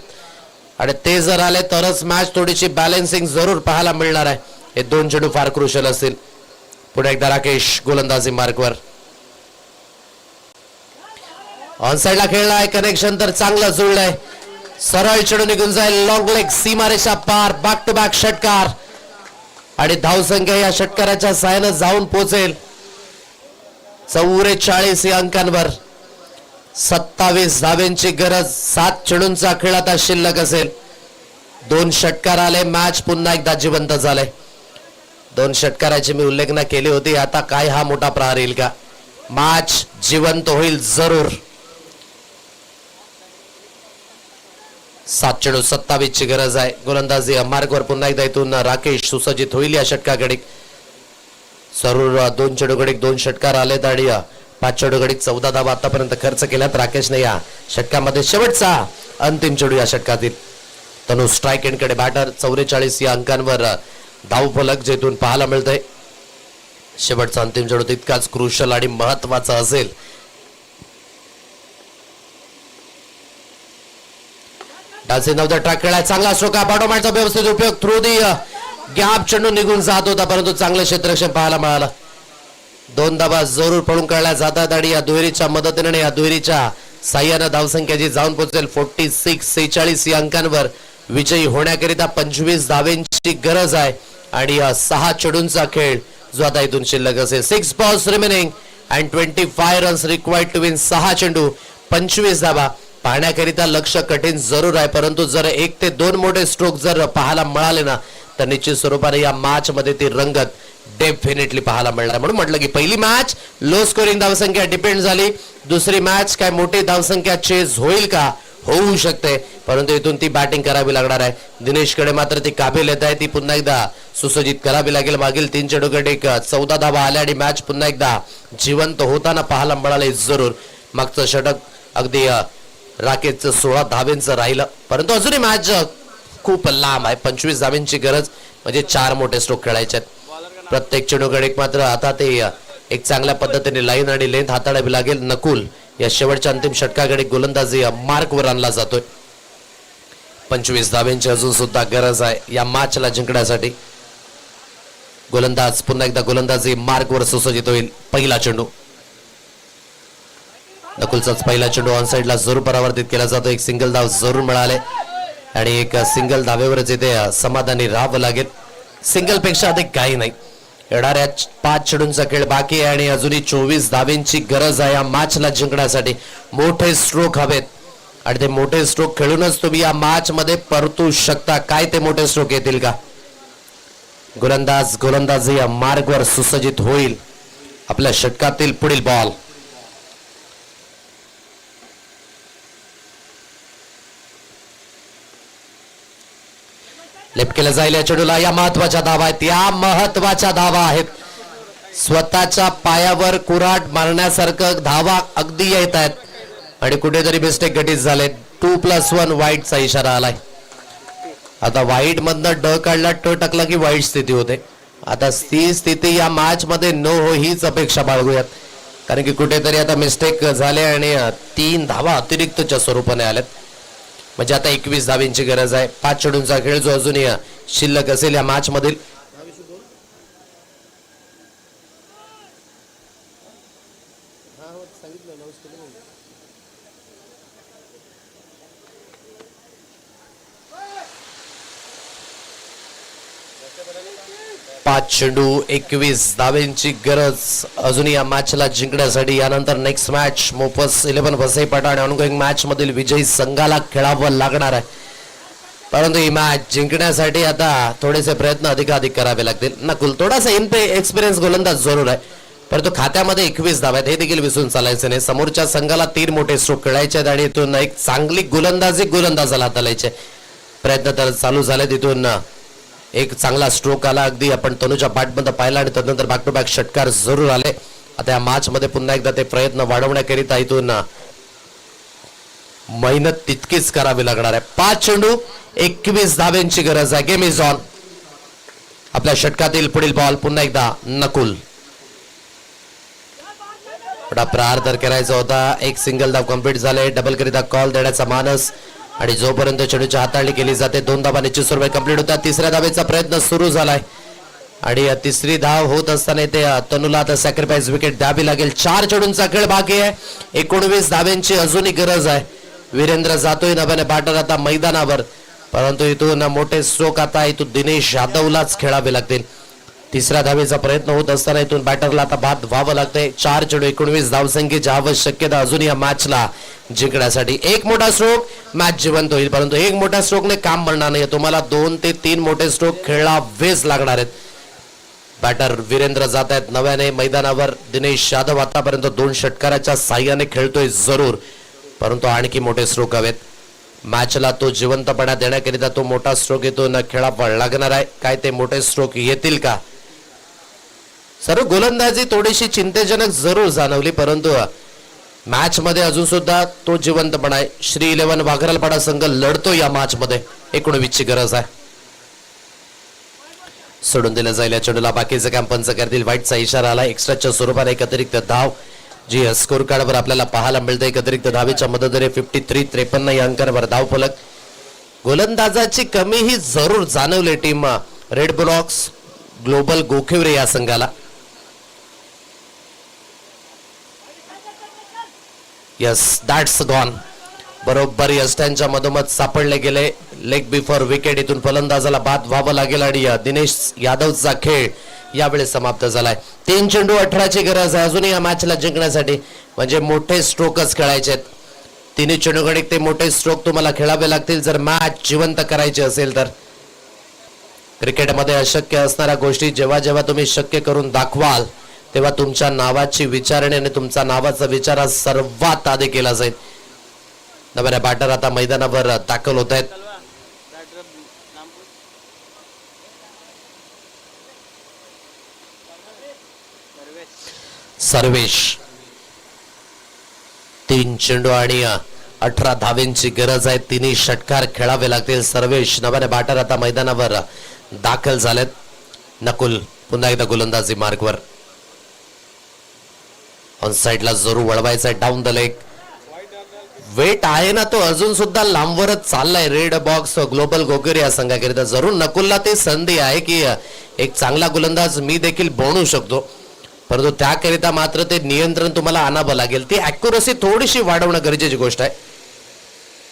आणि ते जर आले तरच मॅच थोडीशी बॅलन्सिंग जरूर पाहायला मिळणार आहे. हे 2 चेंडू फार क्रुशल असतील. पुढे एकदा राकेश गोलंदाजी मार्कवर. ऑन साइडला खेळलाय. कनेक्शन तर चांगलं जुळलंय. सरळ चेंडू निघून जाईल. लॉंग लेग सीमारेषा पार. बॅक टू बॅक षटकार आणि धावसंख्या या षटकाराच्या साहाय्याने जाऊन पोहोचेल 44 या अंकांवर. 27 धावेंची गरज. 7 चेंडूंचा खेळ आता शिल्लक असेल. 2 षटकार आले. मॅच पुन्हा एकदा जिवंत झाले. 2 षटकाराची मी उल्लेखना केली होती. आता काय हा मोठा प्रहार येईल का? मॅच जिवंत होईल जरूर. 7 चेंडू 27 ची गरज आहे. गोलंदाजी मार्गवर पुन्हा एकदा इथून राकेश सुसज्जित होईल या षटकाकडे. जरूर 2 चेंडू गडिक 2 षटकार आलेत आणि 5 चेंडू गडिक 14 धावा आतापर्यंत खर्च केल्यात राकेशने या षटकामध्ये. शेवटचा अंतिम चेंडू या षटकातील. तनु स्ट्राईक एंडकडे बॅटर. 44 या अंकांवर धावफलक जेथून पाहायला मिळतंय. शेवटचा अंतिम चेंडू तितकाच क्रुशल आणि महत्वाचा असेल. डान्सिंग ऑफ द ट्रॅक खेळाय. चांगला स्ट्रोक. बॉटोमॅटचा व्यवस्थित उपयोग. थ्रू दी गॅप चेंडू निघून जात होता परंतु चांगलं क्षेत्ररक्षण पाहायला मिळालं. 2 धावा जरूर पळून काढल्या जातात आणि या दुहेरीच्या मदतीने या दुहेरीच्या साह्यानं धावसंख्या जी जाऊन पोहोचेल 46 या अंकांवर. विजयी होण्याकरिता 25 धावेंची गरज आहे आणि 6 चेंडूंचा खेळ जो आता इथून शिल्लक असेल. 6 balls remaining and 25 runs required to win. 6 चेंडू 25 धावा पाहण्याकरिता लक्ष कठीण जरूर आहे परंतु जर 1 ते 2 मोठे स्ट्रोक जर पाहायला मिळाले ना तर निश्चित स्वरूपाने या मॅच मध्ये ती रंगत डेफिनेटली पाहायला मिळणार. म्हणून म्हटलं की पहिली मॅच लो स्कोरिंग धावसंख्या डिपेंड झाली. दुसरी मॅच काय मोठी धावसंख्या चेज होईल का? होऊ शकते परंतु इथून ती बॅटिंग करावी लागणार आहे. दिनेशकडे मात्र ती काबिलियत आहे. ती पुन्हा एकदा सुसज्जित करावी लागेल. मागील 3 चेंडूकडे 14 धावा आल्या आणि मॅच पुन्हा एकदा जिवंत होताना पाहायला मिळाले जरूर. मागचं षटक अगदी राकेशचं 16 धावेंचं राहिलं परंतु अजूनही मॅच खूप लांब आहे. 25 धावेंची गरज म्हणजे 4 मोठे स्ट्रोक खेळायचे आहेत प्रत्येक चेंडूकडे. मात्र आता ते एक चांगल्या पद्धतीने लाईन आणि लेंथ हाताळावी लागेल. नकुल या शेवटच्या अंतिम षटकाकडे गोलंदाजी मार्कवर आणला जातोय. 25 धावेंची अजून सुद्धा गरज आहे या मॅचला जिंकण्यासाठी. गोलंदाज पुन्हा एकदा गोलंदाजी मार्कवर सुसज्जित होईल. पहिला चेंडू. नकुलचाच पहिला चेंडू ऑन साइडला जरूर परावर्तित केला जातो. एक सिंगल धाव जरूर मिळाले आणि एक सिंगल धावेवरच इथे समाधानी राहावं लागेल. सिंगल पेक्षा अधिक काही नाही. येणाऱ्या 5 चेंडूंचा खेळ बाकी आहे आणि अजूनही 24 धावेंची गरज आहे या मॅचला जिंकण्यासाठी. मोठे स्ट्रोक हवेत आणि ते मोठे स्ट्रोक खेळूनच तुम्ही या मॅच मध्ये परतू शकता. काय ते मोठे स्ट्रोक येतील का? गोलंदाज गोलंदाजी या मार्गवर सुसज्जित होईल. आपल्या षटकातील पुढील बॉल. लेफ्ट केलं जाईल या चेंडूला. या महत्वाच्या धावा आहेत. या महत्वाच्या धावा आहेत. स्वतःच्या पायावर कुऱ्हाड मारण्यासारखं धावा अगदी येत आहेत आणि कुठेतरी मिस्टेक घटित झाले. 2+1 वाईटचा इशारा आलाय. आता वाईट मधनं ड काढला ट टाकला की वाईट स्थिती होते. आता ती स्थिती या मॅच मध्ये न हो हीच अपेक्षा बाळगूयात कारण की कुठेतरी आता मिस्टेक झाले आणि 3 धावा अतिरिक्तच्या स्वरूपाने आल्यात. म्हणजे आता 21 धावेंची गरज आहे. 5 चेंडूंचा खेळ जो अजूनही शिल्लक असेल या मॅच मधील. 5 चेंडू 21 धावेंची गरज अजूनही या मॅचला जिंकण्यासाठी. यानंतर नेक्स्ट मॅच मोफस 11 वसई पठाण ऑनगोईंग मॅच मधील विजयी संघाला खेळावं लागणार आहे. परंतु ही मॅच जिंकण्यासाठी आता थोडेसे प्रयत्न अधिकाधिक करावे लागतील. नकुल थोडासा एक्सपिरियन्स गोलंदाज जरूर आहे, परंतु खात्यामध्ये 21 धावा आहेत हे देखील विसरून चालायचे नाही. समोरच्या संघाला 3 मोठे स्ट्रोक खेळायचे आहेत आणि इथून एक चांगली गोलंदाजाला हाताळायचे. प्रयत्न तर चालू झाले. तिथून एक चांगला स्ट्रोक आला, अगदी आपण तनुच्या बॅटमध्ये पाहिला आणि त्यानंतर बॅक टू बॅक षटकार जरूर आले. आता या मॅच मध्ये पुन्हा एकदा ते प्रयत्न वाढवण्याकरिता इथून मेहनत तितकीच करावी लागणार आहे. 5 चेंडू 21 धावेंची गरज आहे. Game is on. आपल्या षटकातील पुढील बॉल पुन्हा एकदा नकुल. थोडा प्रहार तर करायचा होता. एक सिंगल धाव कंप्लीट झाले. डबल करिता कॉल देण्याचा मानस आणि जोपर्यंत चेंडूची हाताळणी केली जाते 2 धावा निश्चित स्वरूपात कंप्लीट होतात. तिसऱ्या धावेचा प्रयत्न सुरू झालाय आणि तिसरी धाव होत असताना ते तनुला आता सॅक्रिफाईस विकेट द्यावी लागेल. 4 चेंडूंचा खेळ बाकी आहे. 19 धावेंची अजूनही गरज आहे. वीरेंद्र जातोय नव्याने बॅटर आता मैदानावर, परंतु इथून मोठे स्ट्रोक आता इथून दिनेश यादवलाच खेळावे लागतील. तिसऱ्या धावेचा प्रयत्न होत असताना इथून बॅटरला आता बाद व्हावं लागतंय. 4 चेंडू 19 धावसंख्येची आवश्यकता अजून या मॅचला जिंकण्यासाठी. एक मोठा स्ट्रोक मॅच जिवंत होईल, परंतु एक मोठ्या स्ट्रोकने काम बनणार नाही. तुम्हाला 2 ते 3 मोठे स्ट्रोक खेळावेच लागणार आहेत. बॅटर वीरेंद्र जात आहेत नव्याने मैदानावर. दिनेश यादव आतापर्यंत 2 षटकाराच्या साह्याने खेळतोय जरूर, परंतु आणखी मोठे स्ट्रोक हवेत. मॅचला तो जिवंतपणा देण्याकरिता तो मोठा स्ट्रोक इथून खेळावा लागणार आहे. काय ते मोठे स्ट्रोक येतील का? सर्व गोलंदाजी थोडीशी चिंतेजनक जरूर जाणवली, परंतु मॅच मध्ये अजून सुद्धा तो जिवंतपणा आहे. श्री 11 वाघरालपाडा संघ लढतो या मॅच मध्ये. 19 ची गरज आहे. सोडून दिलं जाईल या चेंडूला. बाकीचे काम पंच करतील. वाईटचा इशारा आला. एक्स्ट्राच्या स्वरूपाने एक अतिरिक्त धाव जी स्कोर कार्डवर आपल्याला पाहायला मिळते. एक अतिरिक्त धावेच्या मदतीने 53-53 या अंकांवर धाव फलक. गोलंदाजाची कमी ही जरूर जाणवली टीम रेड बुलॉक्स ग्लोबल गोखिवरे या संघाला. Yes that's gone. बरोबर यस्टॅनच्या मधोमध सापडले गेले. Leg before wicket. इथून फलंदाजाला बाद व्हावं लागेल आणि दिनेश यादवचा खेळ यावेळी समाप्त झालाय. 3 चेंडू 18 ची गरज आहे अजूनही या मॅचला जिंकण्यासाठी. म्हणजे मोठे स्ट्रोकच खेळायचे आहेत. 3 चेंडू गणिक ते मोठे स्ट्रोक तुम्हाला खेळावे लागतील जर मॅच जिवंत करायची असेल तर. क्रिकेटमध्ये अशक्य असणाऱ्या गोष्टी जेव्हा जेव्हा तुम्ही शक्य करून दाखवाल तेव्हा तुमच्या नावाची विचारणे आणि तुमचा नावाचा विचार सर्वात आधी केला जाईल. नव्या बॅटर आता मैदानावर दाखल होत आहेत. सर्वेश. 3 चेंडू आणि 18 धावेंची गरज आहे. 3 षटकार खेळावे लागतील. सर्वेश नव्याने बॅटर आता मैदानावर दाखल झालेत. नकुल पुन्हा एकदा गोलंदाजी मार्गवर. ऑन साइडला जरूर वळवायचा आहे. Down the leg. वेट आहे ना तो अजून सुद्धा लांबवरच चाललाय. रेड बॉक्स ग्लोबल गोखिवरे या संघाकरिता जरूर नकुलला ते संधी आहे की एक चांगला गोलंदाज मी देखील बनू शकतो, परंतु त्याकरिता मात्र ते नियंत्रण तुम्हाला आणावं लागेल. ती ॲक्युरसी थोडीशी वाढवणं गरजेची गोष्ट आहे.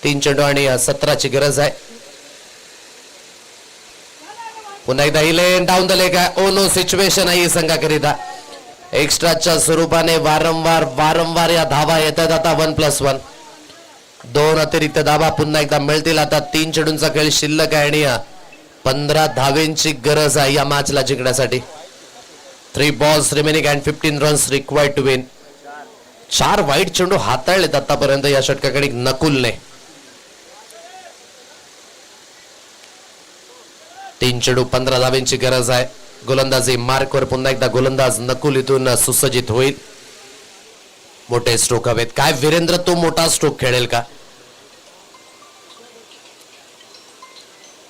3 चेंडू आणि 17 ची गरज आहे. पुन्हा एकदा इलेन डाऊन द लेग आहे. ओ नो सिच्युएशन आहे संघाकरिता. एक्स्ट्राच्या स्वरूपाने वारंवार या धावा येतात. आता 1+1 2 अतिरिक्त धावा पुन्हा एकदा मिळतील. आता 3 चेंडूंचा खेळ शिल्लक आहे आणि 15 धावेंची गरज आहे या मॅचला जिंकण्यासाठी. 3 balls remaining and 15 runs required to win. 4 वाईट चेंडू हाताळलेत आतापर्यंत या षटकाकडे नकुलने. 3 चेंडू 15 धावेंची गरज आहे. गोलंदाजी मार्कवर पुन्हा एकदा गोलंदाज नकुल इथून सुसज्जित होईल. मोठे स्ट्रोक हवेत. काय वीरेंद्र तो मोठा स्ट्रोक खेळेल का?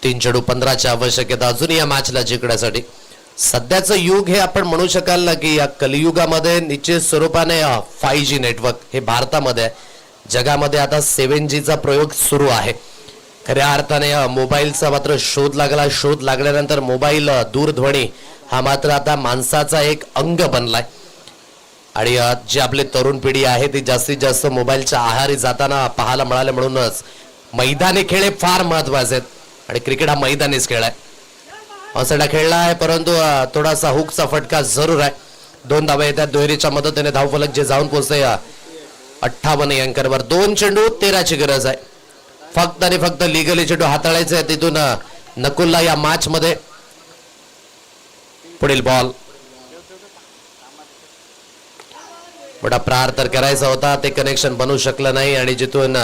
3 चेंडू 15 ची आवश्यकता अजून या मॅचला जिंकण्यासाठी. सध्याचं युग हे आपण म्हणू शकाल ना की या कलियुगामध्ये निश्चित स्वरूपाने 5G नेटवर्क हे भारतामध्ये आहे. जगामध्ये आता 7G चा प्रयोग सुरू आहे. खऱ्या अर्थाने मोबाईलचा मात्र शोध लागला. शोध लागल्यानंतर मोबाईल दूरध्वनी हा मात्र आता माणसाचा एक अंग बनलाय आणि जी आपली तरुण पिढी आहे ती जास्तीत जास्त मोबाईलच्या आहारी जाताना पाहायला मिळाले. म्हणूनच मैदानी खेळ हे फार महत्वाचे आहेत आणि क्रिकेट हा मैदानीच खेळ आहे. ऑनसाइडला खेळला आहे, परंतु थोडासा हुकचा फटका जरूर आहे. 2 धावा येतात दुहेरीच्या मदतीने. धावफलक जे जाऊन पोहोचते 58 अंकांवर. 2 चेंडू 13ची गरज आहे. फक्त आणि फक्त लिगली चेंडू हाताळायचे आहे. तिथून नकुलला या मॅच मध्ये. पुढील बॉल मोठा प्रहार तर करायचा होता, ते कनेक्शन बनवू शकलं नाही आणि जिथून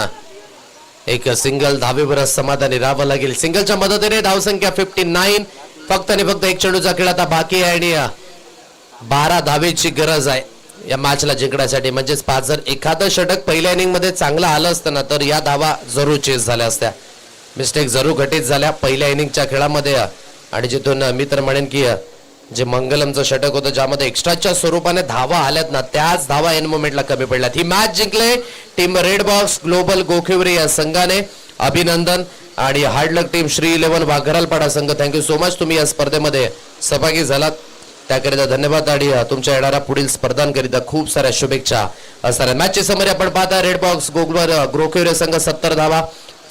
एक सिंगल धावेवर समाधानी राहावं लागेल. सिंगलच्या मदतीने धावसंख्या 59. फक्त आणि फक्त 1 चेंडूचा खेळ आता बाकी आहे आणि 12 धावेची गरज आहे या मॅचला जिंकण्यासाठी. म्हणजेच 5 जर एखादं षटक पहिल्या इनिंग मध्ये चांगलं आलं असतं ना तर या धावा जरूर चेस झाल्या असत्या. मिस्टेक जरूर घटित झाल्या पहिल्या इनिंगच्या खेळामध्ये. आणि जिथून मी तर म्हणेन की जे मंगलमचं षटक होतं ज्यामध्ये एक्स्ट्राच्या स्वरूपाने धावा आल्यात ना, त्याच धावा एन मोमेंटला कमी पडल्यात. ही मॅच जिंकले टीम रेड बॉक्स ग्लोबल गोखिवरे या संघाने. अभिनंदन. आणि हार्डलक टीम श्री 11 वाघरालपाडा संघ, थँक्यू सो मच, तुम्ही या स्पर्धेमध्ये सहभागी झालात त्याकरिता धन्यवाद. आणि तुमच्या येणाऱ्या पुढील स्पर्धांकरिता खूप साऱ्या शुभेच्छा असणार. मॅचची समरी आपण पाहता. रेड बॉक्स गोखिवरे संघ 70 धावा,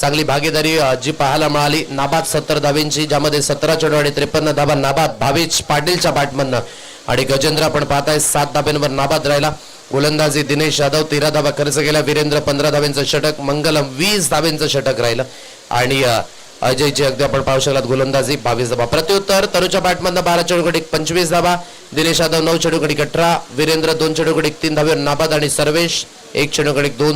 चांगली भागीदारी जी पाहायला मिळाली. नाबाद 70 धावेंची, ज्यामध्ये 17 चेंडू आणि 53 धावा नाबाद भावेश पाटीलच्या बॅटमधनं. आणि गजेंद्र आपण पाहताय 7 धाब्यांवर नाबाद राहिला. गोलंदाजी दिनेश यादव 13 धावा खर्च केला. वीरेंद्र 15 धावेंचं षटक. मंगलम 20 धावेंचं षटक राहिलं. आणि अजयची अगदी आपण पाहू शकलात गोलंदाजी 22 धावा. प्रत्युत्तर तरुच्या बॅटमधनं 12 चेंडूकडे 25 धावा. दिनेश यादव 9 चेंडूकडे 18. वीरेंद्र 2 चेंडूकडे 3 धावेवर नाबाद. आणि सर्वेश 1 चेंडूकडे 2